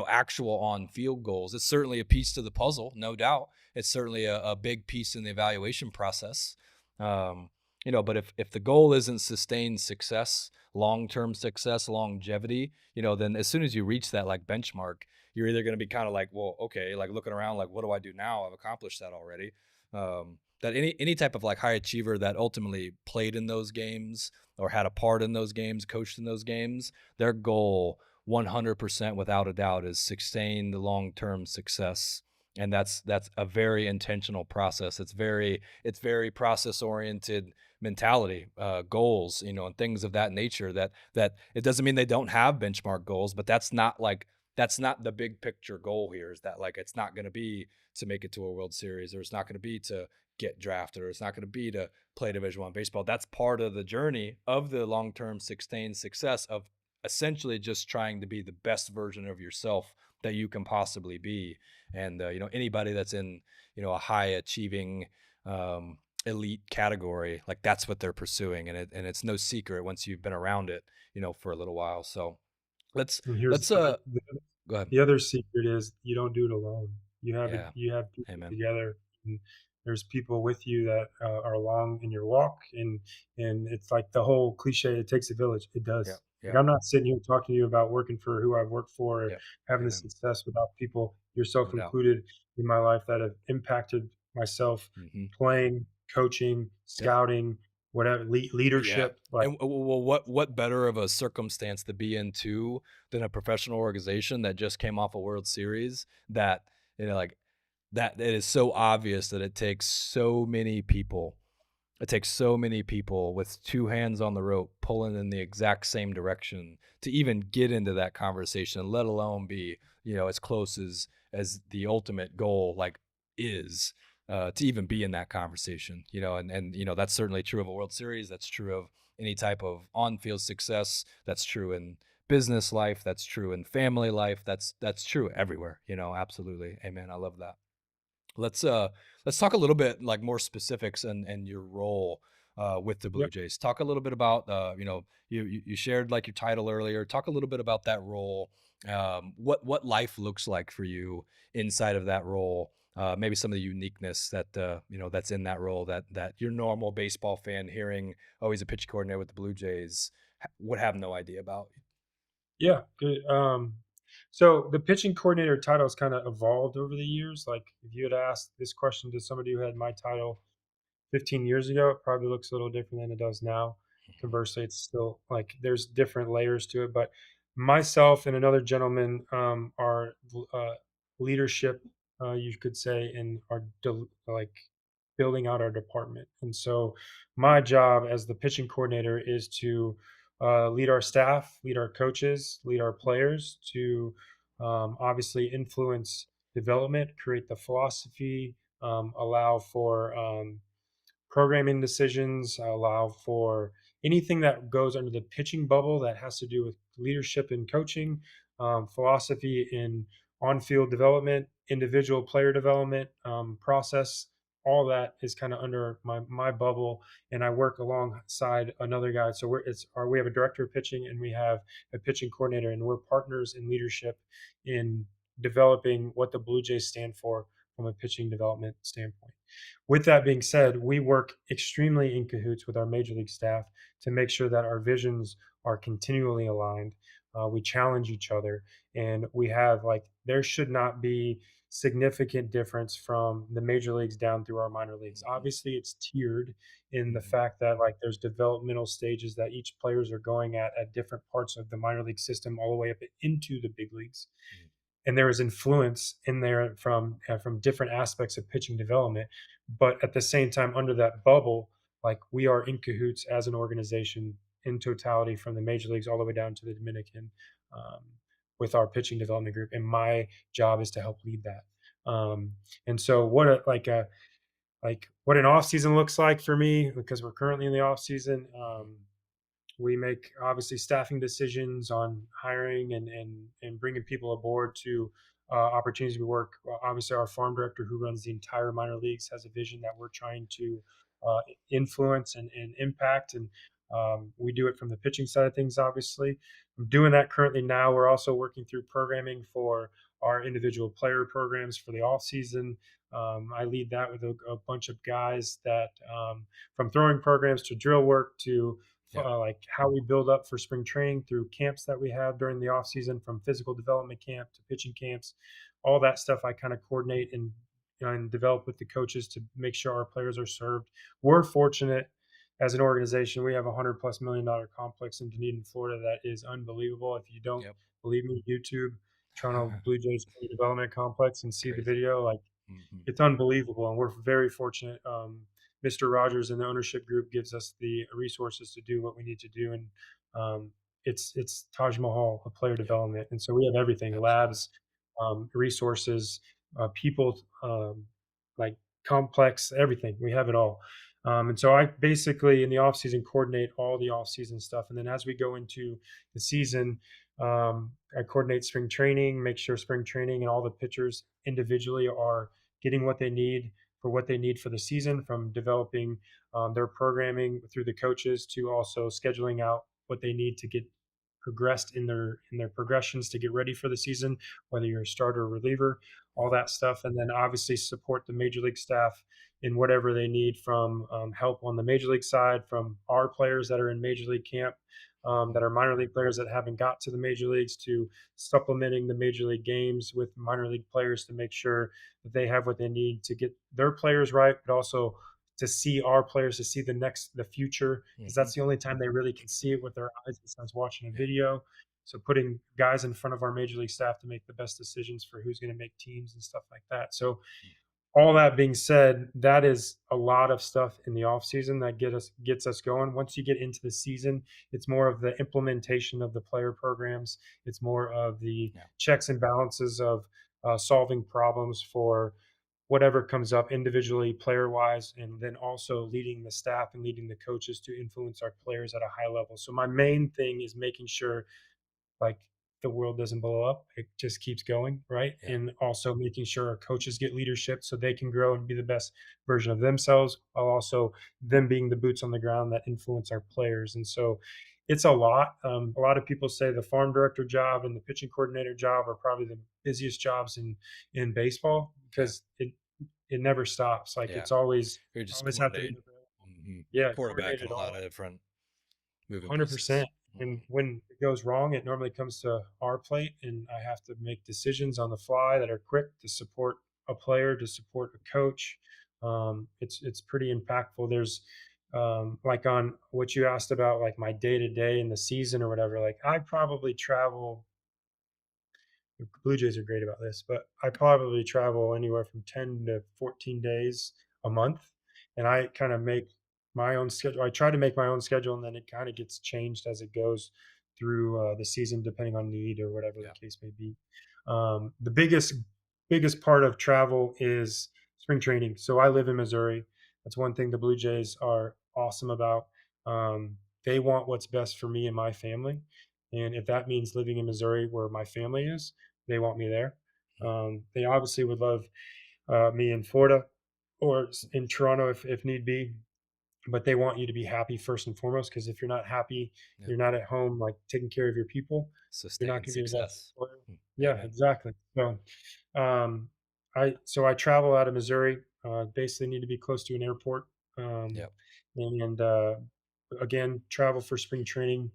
actual on field goals? It's certainly a piece to the puzzle, no doubt. It's certainly a big piece in the evaluation process. Um, but if the goal isn't sustained success, long-term success, longevity, then as soon as you reach that like benchmark, you're either going to be kind of like, well, okay, like looking around, like, what do I do now? I've accomplished that already. That any type of like high achiever that ultimately played in those games or had a part in those games, coached in those games, their goal 100% without a doubt is sustained long-term success. And that's a very intentional process. It's very process oriented mentality, goals, and things of that nature. That it doesn't mean they don't have benchmark goals, but that's not the big picture goal here. Is that like it's not going to be to make it to a World Series, or it's not going to be to get drafted, or it's not going to be to play Division I baseball. That's part of the journey of the long term sustained success of essentially just trying to be the best version of yourself that you can possibly be. And anybody that's in a high achieving elite category, like that's what they're pursuing, and it's no secret once you've been around it for a little while. So let's And here's let's go ahead. the other secret is you don't do it alone. Yeah. You have people Amen. together, and there's people with you that are along in your walk, and it's like the whole cliche. It takes a village. It Yeah. does. Like Yeah. I'm not sitting here talking to you about working for who I've worked for or Yeah. having the Amen. success without people, yourself No doubt. included, in my life that have impacted myself, Hmm. playing, coaching, Yeah. scouting, whatever Yeah. leadership. Like And well, what better of a circumstance to be in too than a professional organization that just came off a World Series, that like that it is so obvious that it takes so many people with two hands on the rope pulling in the exact same direction to even get into that conversation, let alone be, as close as the ultimate goal like is, to even be in that conversation, and that's certainly true of a World Series. That's true of any type of on-field success. That's true in business life. That's true in family life. That's true everywhere, absolutely. Amen. I love that. Let's uh let's talk a little bit like more specifics and your role with the Blue yep, Jays. Talk a little bit about you shared like your title earlier. Talk a little bit about that role. What life looks like for you inside of that role. Maybe some of the uniqueness that that's in that role that your normal baseball fan hearing, oh, he's a pitch coordinator with the Blue Jays, would have no idea about. yeah, good. So the pitching coordinator title has kind of evolved over the years. Like if you had asked this question to somebody who had my title 15 years ago, it probably looks a little different than it does now. Conversely, it's still like there's different layers to it. But myself and another gentleman are leadership, you could say, in our like building out our department. And so my job as the pitching coordinator is to lead our staff, lead our coaches, lead our players to obviously influence development, create the philosophy, allow for programming decisions, allow for anything that goes under the pitching bubble that has to do with leadership and coaching, philosophy in on-field development, individual player development process. All that is kind of under my bubble, and I work alongside another guy. So we have a director of pitching and we have a pitching coordinator, and we're partners in leadership in developing what the Blue Jays stand for from a pitching development standpoint. With that being said, we work extremely in cahoots with our major league staff to make sure that our visions are continually aligned. We challenge each other, and we have like there should not be significant difference from the major leagues down through our minor leagues. Hmm. Obviously, it's tiered in the Hmm. fact that like there's developmental stages that each players are going at different parts of the minor league system, all the way up into the big leagues, and there is influence in there from different aspects of pitching development. But at the same time, under that bubble, like we are in cahoots as an organization in totality, from the major leagues all the way down to the Dominican, um, with our pitching development group. And my job is to help lead that. And so, what an off season looks like for me, because we're currently in the off season. We make obviously staffing decisions on hiring and bringing people aboard to opportunities. We work, obviously, our farm director who runs the entire minor leagues has a vision that we're trying to influence and impact. And we do it from the pitching side of things, obviously. I'm doing that currently now. We're also working through programming for our individual player programs for the off season. I lead that with a bunch of guys that from throwing programs to drill work to Yep. like how we build up for spring training through camps that we have during the off season, from physical development camp to pitching camps, all that stuff I kind of coordinate and develop with the coaches to make sure our players are served. We're fortunate as an organization. We have $100+ million complex in Dunedin, Florida that is unbelievable. If you don't Yep. believe me, YouTube Toronto Blue Jays Player Development Complex and see the Crazy. video. Like, Hmm. it's unbelievable, and we're very fortunate. Mr. Rogers and the ownership group gives us the resources to do what we need to do, and it's Taj Mahal of player Yep. development. And so we have everything: Absolutely. labs, resources, people, like complex, everything. We have it all. And so I basically in the off season coordinate all the off season stuff, and then as we go into the season, I coordinate spring training, make sure spring training and all the pitchers individually are getting what they need for what they need for the season, from developing their programming through the coaches to also scheduling out what they need to get progressed in their progressions to get ready for the season, whether you're a starter or reliever, all Yep. that stuff. And then obviously support the major league staff in whatever they need, from help on the major league side, from our players that are in major league camp, Hmm. that are minor league players that haven't got to the major leagues, to supplementing the major league games with minor league players to make sure that they have what they need to get their players right, but also to see our players, to see the future, because Hmm. that's the only time they really can see it with their eyes besides watching a Yeah. video. So putting guys in front of our major league staff to make the best decisions for who's going to make teams and stuff like that. So all that being said, that is a lot of stuff in the off season that gets us going. Once you get into the season, it's more of the implementation of the player programs. It's more of the Yeah. checks and balances of solving problems for whatever comes up individually, player wise, and then also leading the staff and leading the coaches to influence our players at a high level. So my main thing is making sure, like, the world doesn't blow up. It just keeps going, right? Yeah. And also making sure our coaches get leadership so they can grow and be the best version of themselves, while also them being the boots on the ground that influence our players. And so it's a lot. A lot of people say the farm director job and the pitching coordinator job are probably the busiest jobs in baseball, Yeah. because it never stops. Like, Yeah. it's always You're just always have to be coordinate. available. Hmm. Yeah, Quarterback coordinated and a lot all. of different moving pieces. 100%. And when it goes wrong, it normally comes to our plate, and I have to make decisions on the fly that are quick to support a player, to support a coach. It's pretty impactful. There's like on what you asked about, like my day to day in the season or whatever. Like, I probably travel. The Blue Jays are great about this, but I probably travel anywhere from 10 to 14 days a month. And I kind of make my own schedule. I try to make my own schedule, and then it kind of gets changed as it goes through the season, depending on need or whatever the Yeah. case may be. The biggest part of travel is spring training. So I live in Missouri. That's one thing the Blue Jays are awesome about. They want what's best for me and my family. And if that means living in Missouri where my family is, they want me there. Mhm. They obviously would love me in Florida or in Toronto if need be, but they want you to be happy first and foremost. Because if you're not happy, Yep. you're not at home, like taking care of your people, you're not Sustained going to be the best success. employer. Mm. Yeah, Amen. exactly. So, um, I travel out of Missouri. Basically, need to be close to an airport, um, Yep. and again, travel for spring training,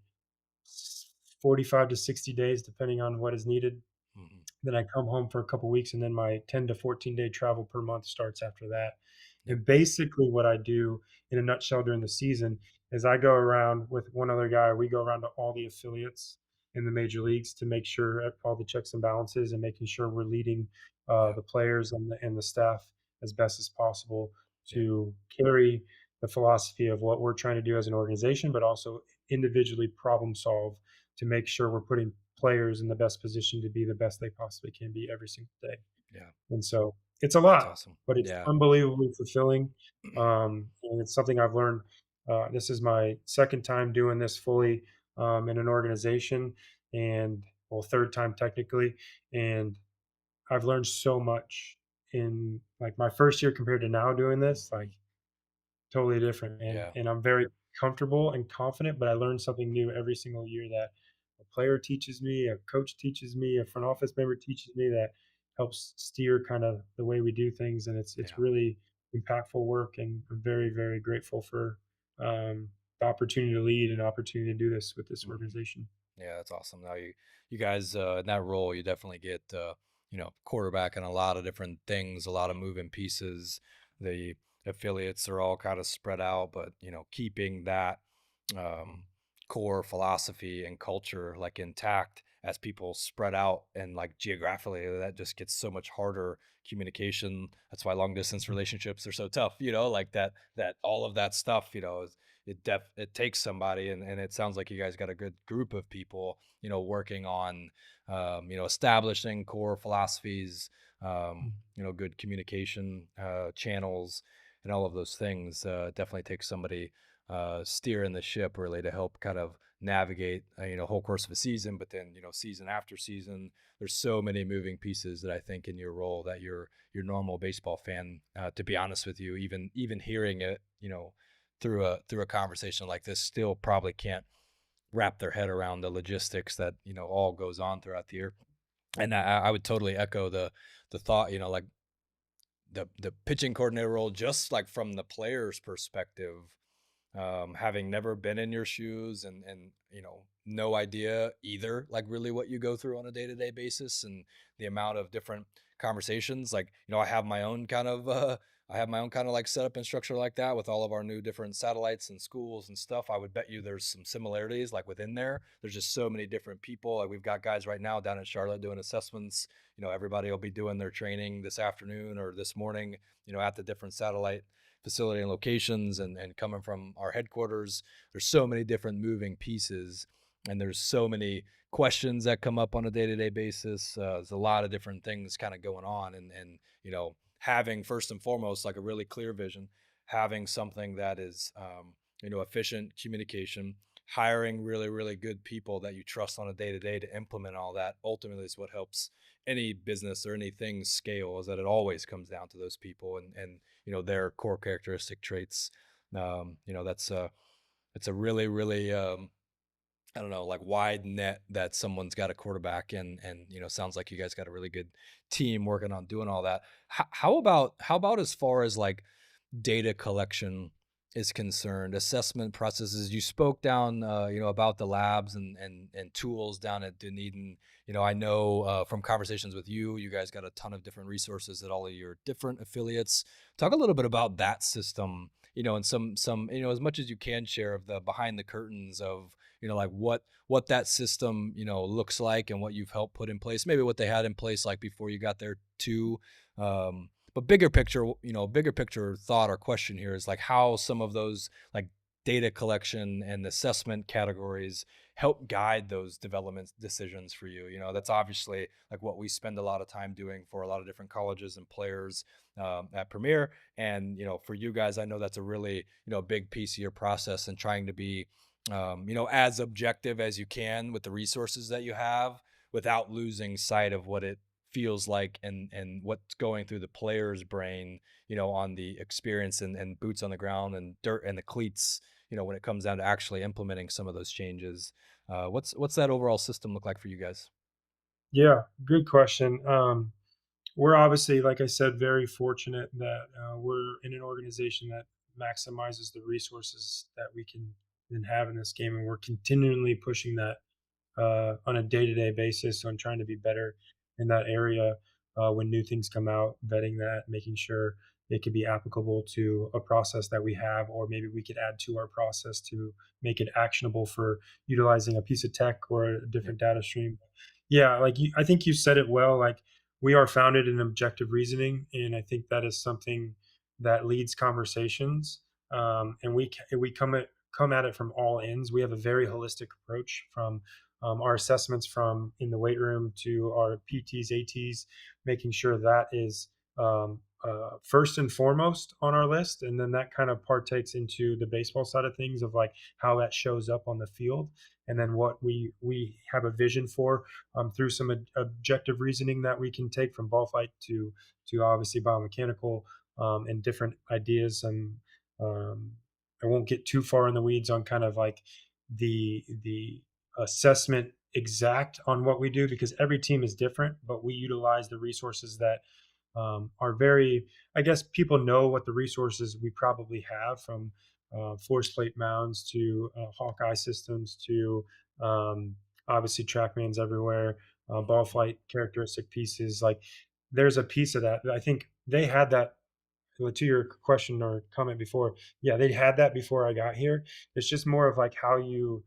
45 to 60 days, depending on what is needed. Hmm. Then I come home for a couple weeks, and then my 10 to 14-day travel per month starts after that. Yep. And basically, what I do in a nutshell during the season is I go around with one other guy. We go around to all the affiliates in the major leagues to make sure all the checks and balances, and making sure we're leading Yeah. the players and the staff as best as possible Yeah. to carry the philosophy of what we're trying to do as an organization, but also individually problem solve to make sure we're putting players in the best position to be the best they possibly can be every single day. Yeah. And so it's a That's lot, awesome. but it's Yeah. unbelievably fulfilling. And it's something I've learned. This is my second time doing this fully in an organization, and well, third time technically. And I've learned so much in like my first year compared to now doing this, Mhm. like totally different, Yeah, and I'm very comfortable and confident, but I learn something new every single year that a player teaches me, a coach teaches me, a front office member teaches me that helps steer kind of the way we do things, and it's yeah. really impactful work, and I'm very, very grateful for, the opportunity to lead and opportunity to do this with this Mhm. organization. Yeah, that's awesome. Now you guys in that role, you definitely get quarterback and a lot of different things, a lot of moving pieces. The affiliates are all kind of spread out, but keeping that um, core philosophy and culture like intact as people spread out and like geographically, that just gets so much harder communication. That's why long distance relationships are so tough. Like that all of that stuff. It takes somebody, and it sounds like you guys got a good group of people working on establishing core philosophies, good communication channels, and all of those things. Definitely takes somebody steering the ship really to help kind of navigate whole course of a season, but then season after season there's so many moving pieces that I think in your role that your normal baseball fan, to be honest with you, even hearing it through a conversation like this, still probably can't wrap their head around the logistics that all goes on throughout the year. And I would totally echo the thought, like the pitching coordinator role, just like from the player's perspective, having never been in your shoes, and no idea either like really what you go through on a day-to-day basis, and the amount of different conversations. Like I have my own kind of like setup and structure like that with all of our new different satellites and schools and stuff. I would bet you there's some similarities like within there. There's just so many different people. Like we've got guys right now down in Charlotte doing assessments. Everybody will be doing their training this afternoon or this morning at the different satellite facility and locations, and coming from our headquarters. There's so many different moving pieces, and there's so many questions that come up on a day-to-day basis. There's a lot of different things kind of going on, and having first and foremost like a really clear vision, having something that is efficient communication, hiring really really good people that you trust on a day-to-day to implement all that, ultimately is what helps any business or anything scale. Is that it always comes down to those people and their core characteristic traits. That's it's a really really I don't know, like wide net that someone's got a quarterback, and sounds like you guys got a really good team working on doing all that. How about as far as like data collection is concerned, assessment processes? You spoke down, about the labs and tools down at Dunedin. I know from conversations with you, you guys got a ton of different resources at all of your different affiliates. Talk a little bit about that system, and some as much as you can share of the behind the curtains of like what that system looks like, and what you've helped put in place, maybe what they had in place like before you got there too. But bigger picture thought or question here is like how some of those like data collection and assessment categories help guide those development decisions for you. That's obviously like what we spend a lot of time doing for a lot of different colleges and players at Premier. And for you guys, I know that's a really big piece of your process, and trying to be as objective as you can with the resources that you have, without losing sight of what it feels like, and what's going through the player's brain, on the experience, and boots on the ground and dirt and the cleats, when it comes down to actually implementing some of those changes. What's that overall system look like for you guys? Yeah, good question. We're obviously, like I said, very fortunate that we're in an organization that maximizes the resources that we can have in this game, and we're continually pushing that on a day-to-day basis on trying to be better in that area. When new things come out, vetting that, making sure it could be applicable to a process that we have, or maybe we could add to our process to make it actionable for utilizing a piece of tech or a Yep. different data stream. Yeah, like I think you said it well. Like we are founded in objective reasoning, and I think that is something that leads conversations. And we come at it from all ends. We have a very holistic approach, from our assessments from in the weight room to our PTs, ATs, making sure that is first and foremost on our list, and then that kind of partakes into the baseball side of things of like how that shows up on the field, and then what we have a vision for through some objective reasoning that we can take from ball flight to obviously biomechanical and different ideas. And um, I won't get too far in the weeds on kind of like the assessment exact on what we do because every team is different, but we utilize the resources that are very, I guess people know what the resources we probably have from force plate mounds to Hawkeye systems to obviously TrackMans everywhere, ball Mhm. flight characteristic pieces. Like there's a piece of that. I think they had that. Well, to your question or comment before, yeah, they had that before I got here. It's just more of like how you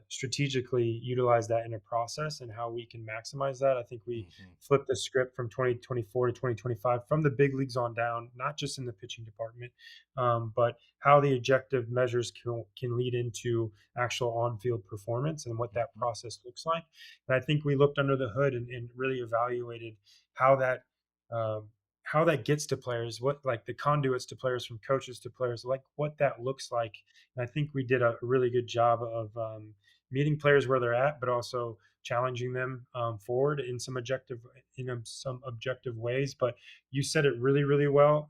strategically utilize that in a process and how we can maximize that. I think we Mhm. flipped the script from 2024 to 2025 from the big leagues on down, not just in the pitching department, but how the objective measures can lead into actual on-field performance and what that Mhm. process looks like. And I think we looked under the hood and really evaluated how that um, how that gets to players, what like the conduits to players from coaches to players, like what that looks like. And I think we did a really good job of meeting players where they're at, but also challenging them forward in some objective ways. But you said it really, really well.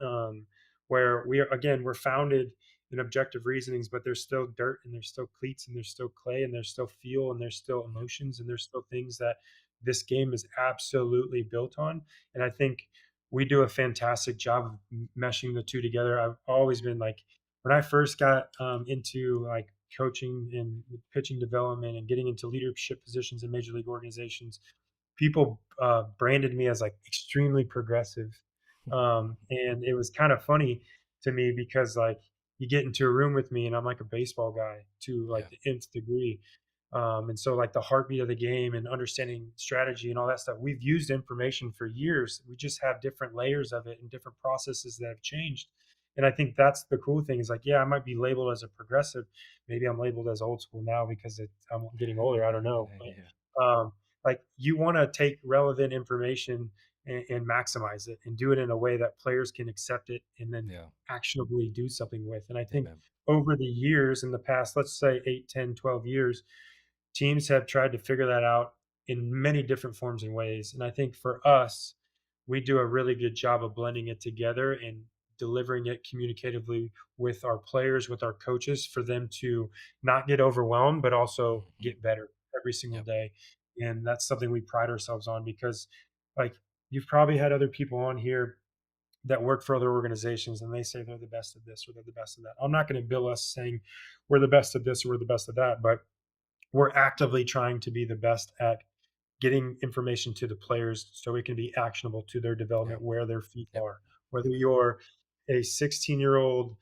Where we are again, we're founded in objective reasonings, but there's still dirt and there's still cleats and there's still clay and there's still feel and there's still Yep. emotions and there's still things that this game is absolutely built on. And I think we do a fantastic job of meshing the two together. I've always been like, when I first got into like coaching and pitching development and getting into leadership positions in major league organizations, people branded me as like extremely progressive. And it was kind of funny to me because like you get into a room with me and I'm like a baseball guy to like Yeah. the nth degree. And so like the heartbeat of the game and understanding strategy and all that stuff, we've used information for years. We just have different layers of it and different processes that have changed. And I think that's the cool thing is like, yeah, I might be labeled as a progressive. Maybe I'm labeled as old school now because I'm getting older. I don't know. Yeah. But like you want to take relevant information and maximize it and do it in a way that players can accept it and then Yeah. actionably do something with. And I think Amen. over the years in the past, let's say 8, 10, 12 years, teams have tried to figure that out in many different forms and ways. And I think for us, we do a really good job of blending it together and delivering it communicatively with our players, with our coaches, for them to not get overwhelmed, but also Mhm. get better every single Yep. day. And that's something we pride ourselves on because, like, you've probably had other people on here that work for other organizations and they say they're the best of this or they're the best of that. I'm not going to bill us saying we're the best of this or we're the best of that, but we're actively trying to be the best at getting information to the players so it can be actionable to their Yep. development where their feet Yep. are. Whether Amen. you're a 16-year-old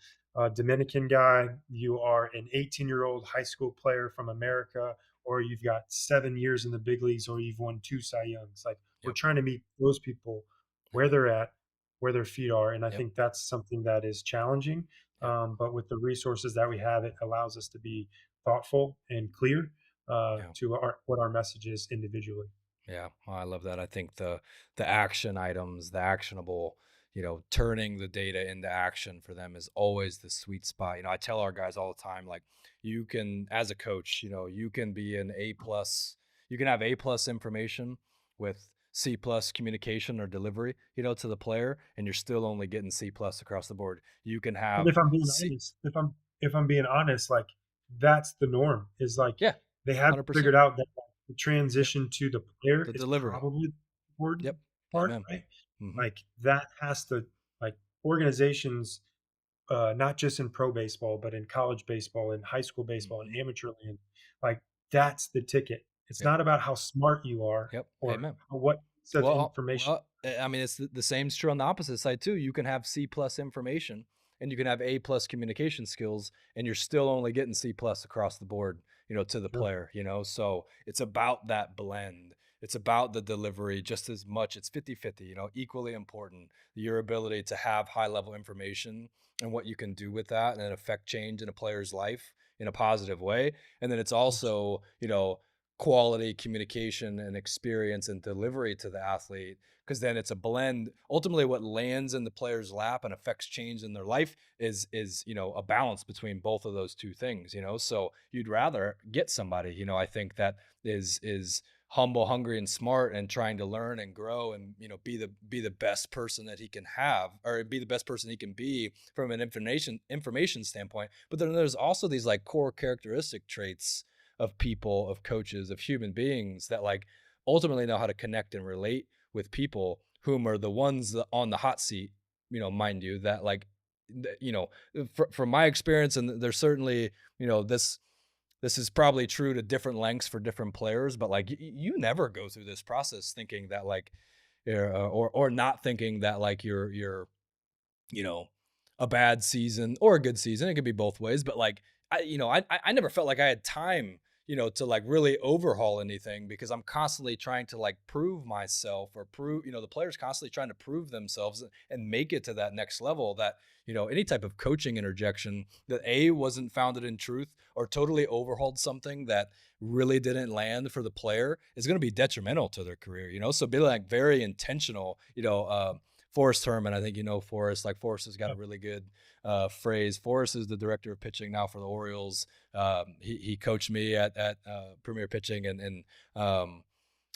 Dominican guy, you are an 18-year-old high school player from America, or you've got 7 years in the big leagues, or you've won two Cy Youngs. Like we're Yep. trying to meet those people where Amen. they're at, where their feet are, and I Yep. think that's something that is challenging. Yep. But with the resources that we have, it allows us to be thoughtful and clear Yeah. to what our message is individually. Yeah, well, I love that. I think the action items, the actionable, turning the data into action for them is always the sweet spot. I tell our guys all the time, like you can, as a coach, you can be an A plus, you can have A plus information with C plus communication or delivery, to the player, and you're still only getting C plus across the board. You can And have if I'm being C, honest, if I'm being honest, like that's the norm. Is like yeah, they haven't 100%. figured out that like, the Yep, transition to the player the is delivery. probably the important Yep, part, amen. right? Hmm. Like that has to like organizations, not just in pro baseball, but in college baseball, in high school baseball, and Hmm. amateur land. Like that's the ticket. It's Yep, not about how smart you are yep, or amen. what piece of information. I mean, it's the same is true on the opposite side too. You can have C plus information and you can have A plus communication skills, and you're still only getting C plus across the board, to the Sure. player. So it's about that blend. It's about the delivery just as much. It's 50-50, equally important. Your ability to have high level information and what you can do with that and affect change in a player's life in a positive way. And then it's also, quality communication and experience and delivery to the athlete, because then it's a blend. Ultimately what lands in the player's lap and affects change in their life is a balance between both of those two things, so you'd rather get somebody, I think, that is humble, hungry, and smart, and trying to learn and grow, and be the best person that he can have, or be the best person he can be from an information standpoint. But then there's also these like core characteristic traits of people, of coaches, of human beings that like ultimately know how to connect and relate with people, whom are the ones on the hot seat, mind you, that like, from my experience, and there's certainly, this is probably true to different lengths for different players, but like you never go through this process thinking that like, or not thinking that like you're you know, a bad season or a good season. It could be both ways, but like I never felt like I had time, to like really overhaul anything, because I'm constantly trying to like prove myself, or prove, the players constantly trying to prove themselves and make it to that next level, that, any type of coaching interjection that wasn't founded in truth, or totally overhauled something that really didn't land for the player, is going to be detrimental to their career, so be like very intentional, Forrest Herman, I think Forrest. Like Forrest has got a really good phrase. Forrest is the director of pitching now for the Orioles. He coached me at Premier Pitching, and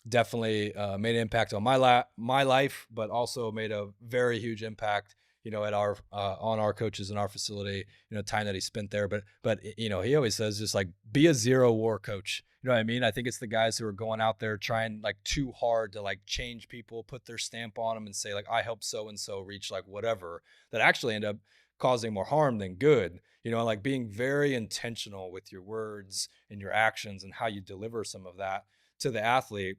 definitely made an impact on my life, but also made a very huge impact, at our on our coaches in our facility, time that he spent there. But he always says, just like, be a zero war coach. You know what I mean? I think it's the guys who are going out there trying like too hard to like change people, put their stamp on them, and say like, I help so and so reach like whatever, that actually end up causing more harm than good. Like being very intentional with your words and your actions and how you deliver some of that to the athlete,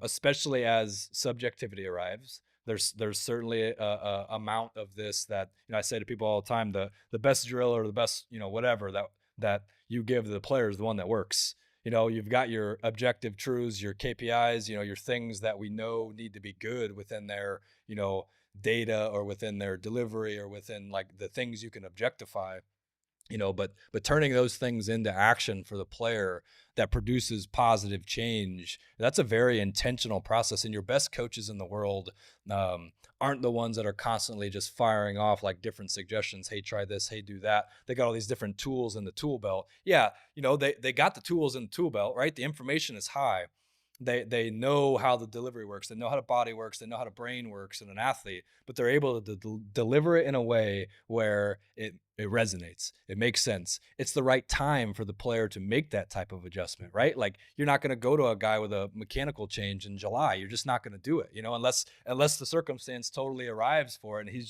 especially as subjectivity arrives. There's certainly a amount of this that, I say to people all the time: the best drill, or the best, whatever that you give the player, is the one that works. You've got your objective truths, your KPIs, your things that we know need to be good within their, data, or within their delivery, or within like the things you can objectify, but turning those things into action for the player that produces positive change, that's a very intentional process. And your best coaches in the world aren't the ones that are constantly just firing off like different suggestions. Hey, try this. Hey, do that. They got all these different tools in the tool belt. Yeah, they got the tools in the tool belt, right? The information is high. They know how the delivery works. They know how the body works. They know how the brain works in an athlete, but they're able to deliver it in a way where it resonates. It makes sense. It's the right time for the player to make that type of adjustment, right? Like, you're not going to go to a guy with a mechanical change in July. You're just not going to do it, unless the circumstance totally arrives for it, and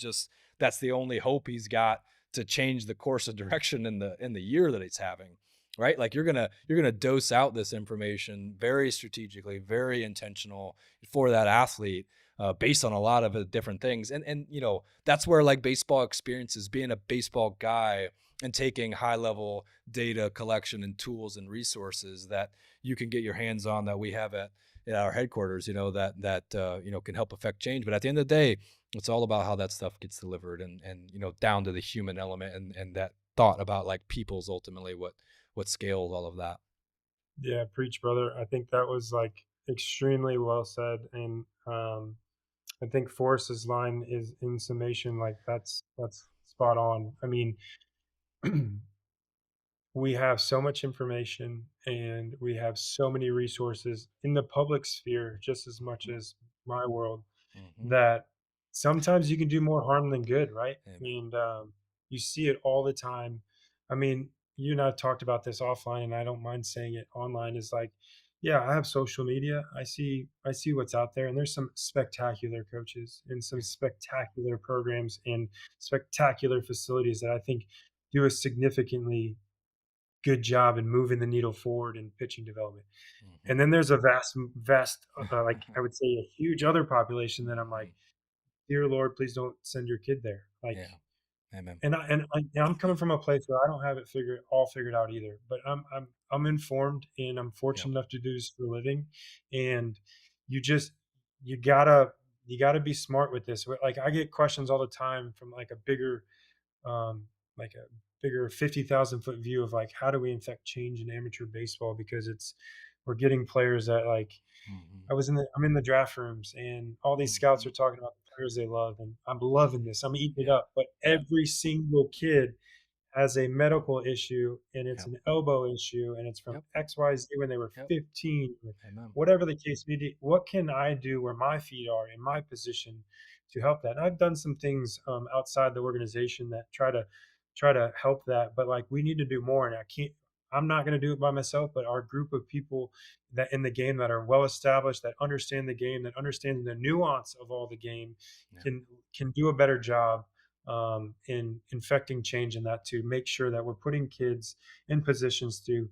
that's the only hope he's got to change the course of direction in the year that he's having. Right? Like, you're gonna dose out this information very strategically, very intentional for that athlete, based on a lot of different things. And that's where like baseball experiences, being a baseball guy and taking high level data collection and tools and resources that you can get your hands on, that we have at our headquarters, that can help affect change. But at the end of the day, it's all about how that stuff gets delivered, and down to the human element, and that thought about like people's ultimately what scales all of that. Yeah, preach, brother. I think that was like extremely well said, and I think Forrest's line is, in summation, like that's spot on. I mean, we have so much information and we have so many resources in the public sphere, just as much as my world, Mm-hmm. that sometimes you can do more harm than good, right? Amen. And you see it all the time. I mean, you and I talked about this offline, and I don't mind saying it online. Is like, yeah, I have social media. I see what's out there, and there's some spectacular coaches and some Yeah. spectacular programs and spectacular facilities that I think do a significantly good job in moving the needle forward in pitching development. Mm-hmm. And then there's a vast, like I would say, a huge other population that I'm like, Mm-hmm. dear Lord, please don't send your kid there. Like, Yeah. Amen. and I'm coming from a place where I don't have it figured out either. But I'm informed, and I'm Yep. fortunate enough to do this for a living. And you just you gotta you gotta be smart with this. Like, I get questions all the time from um, like a bigger 50,000 foot view of like, how do we infect change in amateur baseball, because it's we're getting players that like Mhm. I'm in the draft rooms and all these scouts Mhm. are talking about the players they love, and I'm loving this. I'm eating it Yeah. up. But Yeah. every single kid has a medical issue, and it's Yep. an elbow issue, and it's from Yep. XYZ when they were Yep. 15, or Amen. whatever the case may be. What can I do where my feet are in my position to help that? And I've done some things outside the organization that try to help that, but like we need to do more. And I can't. I'm not going to do it by myself, but our group of people that in the game that are well established, that understand the game, that understand the nuance of all the game, Yeah. can can do a better job in infecting change in that, to make sure that we're putting kids in positions to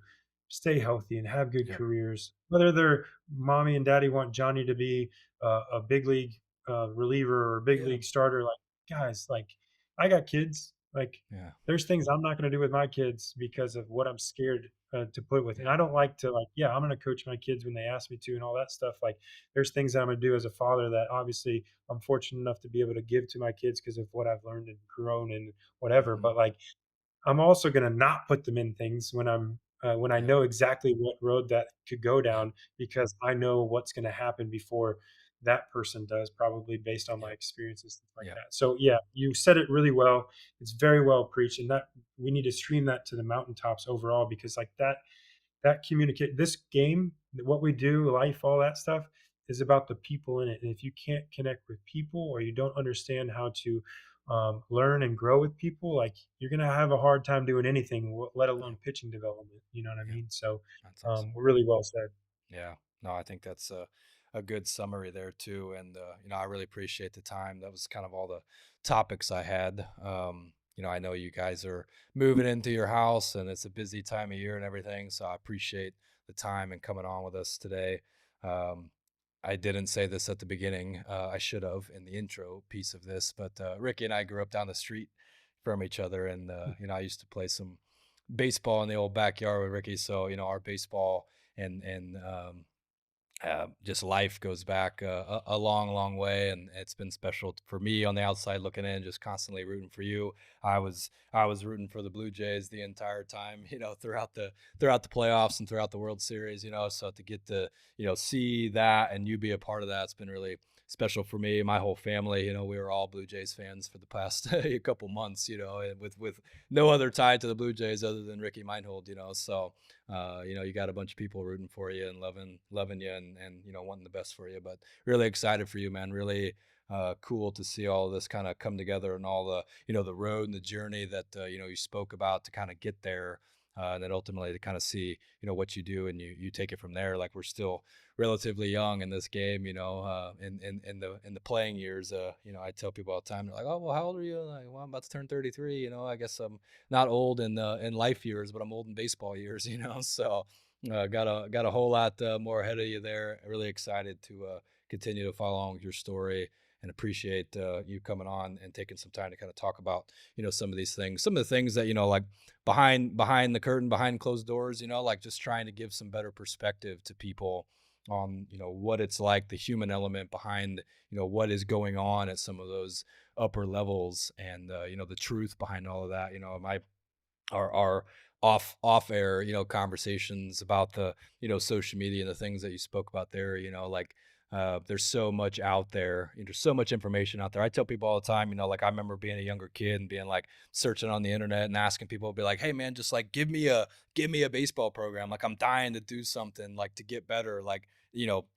stay healthy and have good Yep. careers. Whether their mommy and daddy want Johnny to be a big league reliever or a big Yeah. league starter, like guys, like I got kids. Like Yeah. there's things I'm not going to do with my kids because of what I'm scared to put with. And Yeah. I don't like to like, yeah, I'm going to coach my kids when they ask me to and all that stuff. Like there's things that I'm going to do as a father that obviously I'm fortunate enough to be able to give to my kids because of what I've learned and grown and whatever. Mhm. But like, I'm also going to not put them in things when I Yep. know exactly what road that could go Yep. down, because I know what's going to happen before that person does, probably based on my Yep. experiences, stuff like Yep. that. So yeah, you said it really well. It's very well preached, and that we need to stream that to the mountaintops overall, because like that communicate this game, what we do, life, all that stuff is about the people in it. And if you can't connect with people, or you don't understand how to learn and grow with people, like you're gonna have a hard time doing anything, let alone Yep. pitching development. You know what I Yep. mean? So That's awesome. really well said. Yeah. No, I think that's a good summary there too. And I really appreciate the time. That was kind of all the topics I had. I know you guys are moving into your house and it's a busy time of year and everything. So I appreciate the time and coming on with us today. Um, I didn't say this at the beginning. I should have in the intro piece of this, but Ricky and I grew up down the street from each other, and I used to play some baseball in the old backyard with Ricky. So our baseball and just life goes back a long, long way, and it's been special for me on the outside looking in, just constantly rooting for you. I was rooting for the Blue Jays the entire time, throughout the playoffs and throughout the World Series. So to get to see that and you be a part of that, it's been really special for me. My whole family, we were all Blue Jays fans for the past a couple months, and with no other tie to the Blue Jays other than Ricky Meinhold. So you got a bunch of people rooting for you and loving you and wanting the best for you. But really excited for you, man. Really cool to see all this kind of come together, and all the the road and the journey that you spoke about to kind of get there. And then ultimately to kind of see what you do, and you take it from there. Like we're still relatively young in this game, in the playing years. I tell people all the time, they're like, "Oh, well, how old are you?" And I'm like, "Well, I'm about to turn 33." I guess I'm not old in life years, but I'm old in baseball years. So got a whole lot more ahead of you there. Really excited to continue to follow along with your story, and appreciate you coming on and taking some time to kind of talk about some of these things, some of the things that like behind the curtain, behind closed doors. Like just trying to give some better perspective to people on what it's like, the human element behind what is going on at some of those upper levels, and the truth behind all of that. My our off air conversations about the social media and the things that you spoke about there. Like there's so much out there, there's so much information out there. I tell people all the time, like I remember being a younger kid and being like searching on the internet and asking people, be like, hey man, just like give me a baseball program. Like I'm dying to do something like to get better. Like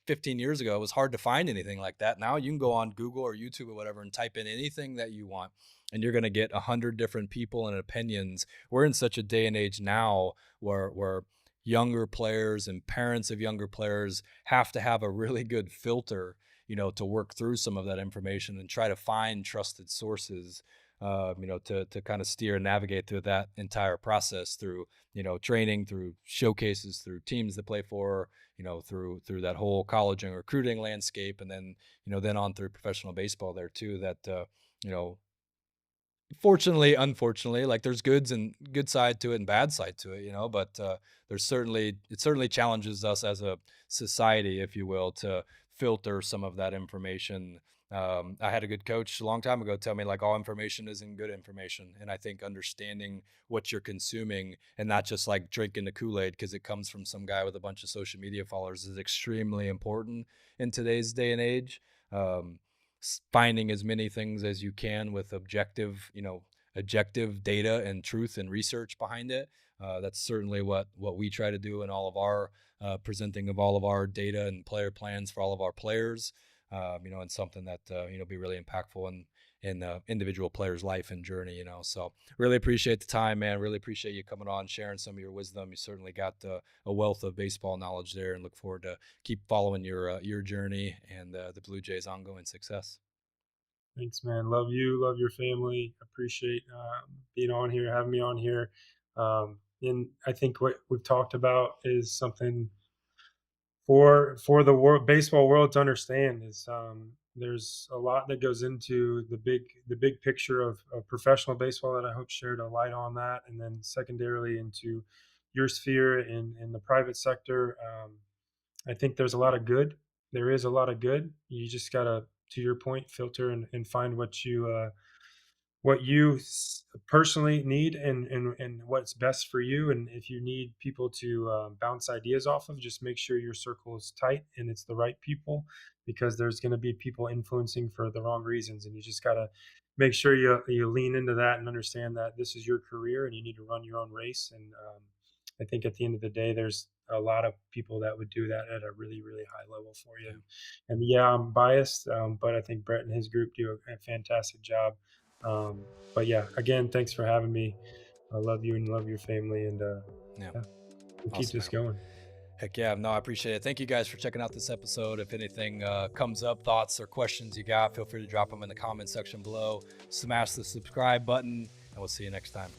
15 years ago it was hard to find anything like that. Now you can go on Google or YouTube or whatever and type in anything that you want, and you're going to get 100 different people and opinions. We're in such a day and age now where younger players and parents of younger players have to have a really good filter, to work through some of that information and try to find trusted sources, to kind of steer and navigate through that entire process through, training, through showcases, through teams that play for, through that whole college and recruiting landscape. And then, then on through professional baseball there too, that, you know, fortunately, unfortunately, like there's good side to it and bad side to it, but it certainly challenges us as a society, if you will, to filter some of that information I had a good coach a long time ago tell me like all information isn't good information. And I think understanding what you're consuming and not just like drinking the Kool-Aid because it comes from some guy with a bunch of social media followers is extremely important in today's day and age. Um, Finding as many things as you can with objective data and truth and research behind it. That's certainly what we try to do in all of our presenting of all of our data and player plans for all of our players. And something that be really impactful in the individual player's life and journey. So really appreciate the time, man. Really appreciate you coming on, sharing some of your wisdom. You certainly got a wealth of baseball knowledge there, and look forward to keep following your journey and the Blue Jays' ongoing success. Thanks, man. Love you. Love your family. Appreciate being on here, having me on here. And I think what we've talked about is something for the world baseball world to understand is there's a lot that goes into the big picture of professional baseball that I hope shared a light on that, and then secondarily into your sphere in the private sector. I think there's a lot of good. There is a lot of good. You just gotta, to your point, filter and find what you personally need and what's best for you. And if you need people to bounce ideas off of, just make sure your circle is tight and it's the right people, because there's going to be people influencing for the wrong reasons, and you just got to make sure you lean into that and understand that this is your career and you need to run your own race. And I think at the end of the day, there's a lot of people that would do that at a really, really high level for you. Yeah. And yeah, I'm biased, but I think Brett and his group do a fantastic job. But yeah, again, thanks for having me. I love you and love your family. And Yeah. yeah, we'll keep Awesome, this man. going. Heck yeah. No, I appreciate it. Thank you guys for checking out this episode. If anything comes up, thoughts or questions you got, feel free to drop them in the comment section below. Smash the subscribe button, and we'll see you next time.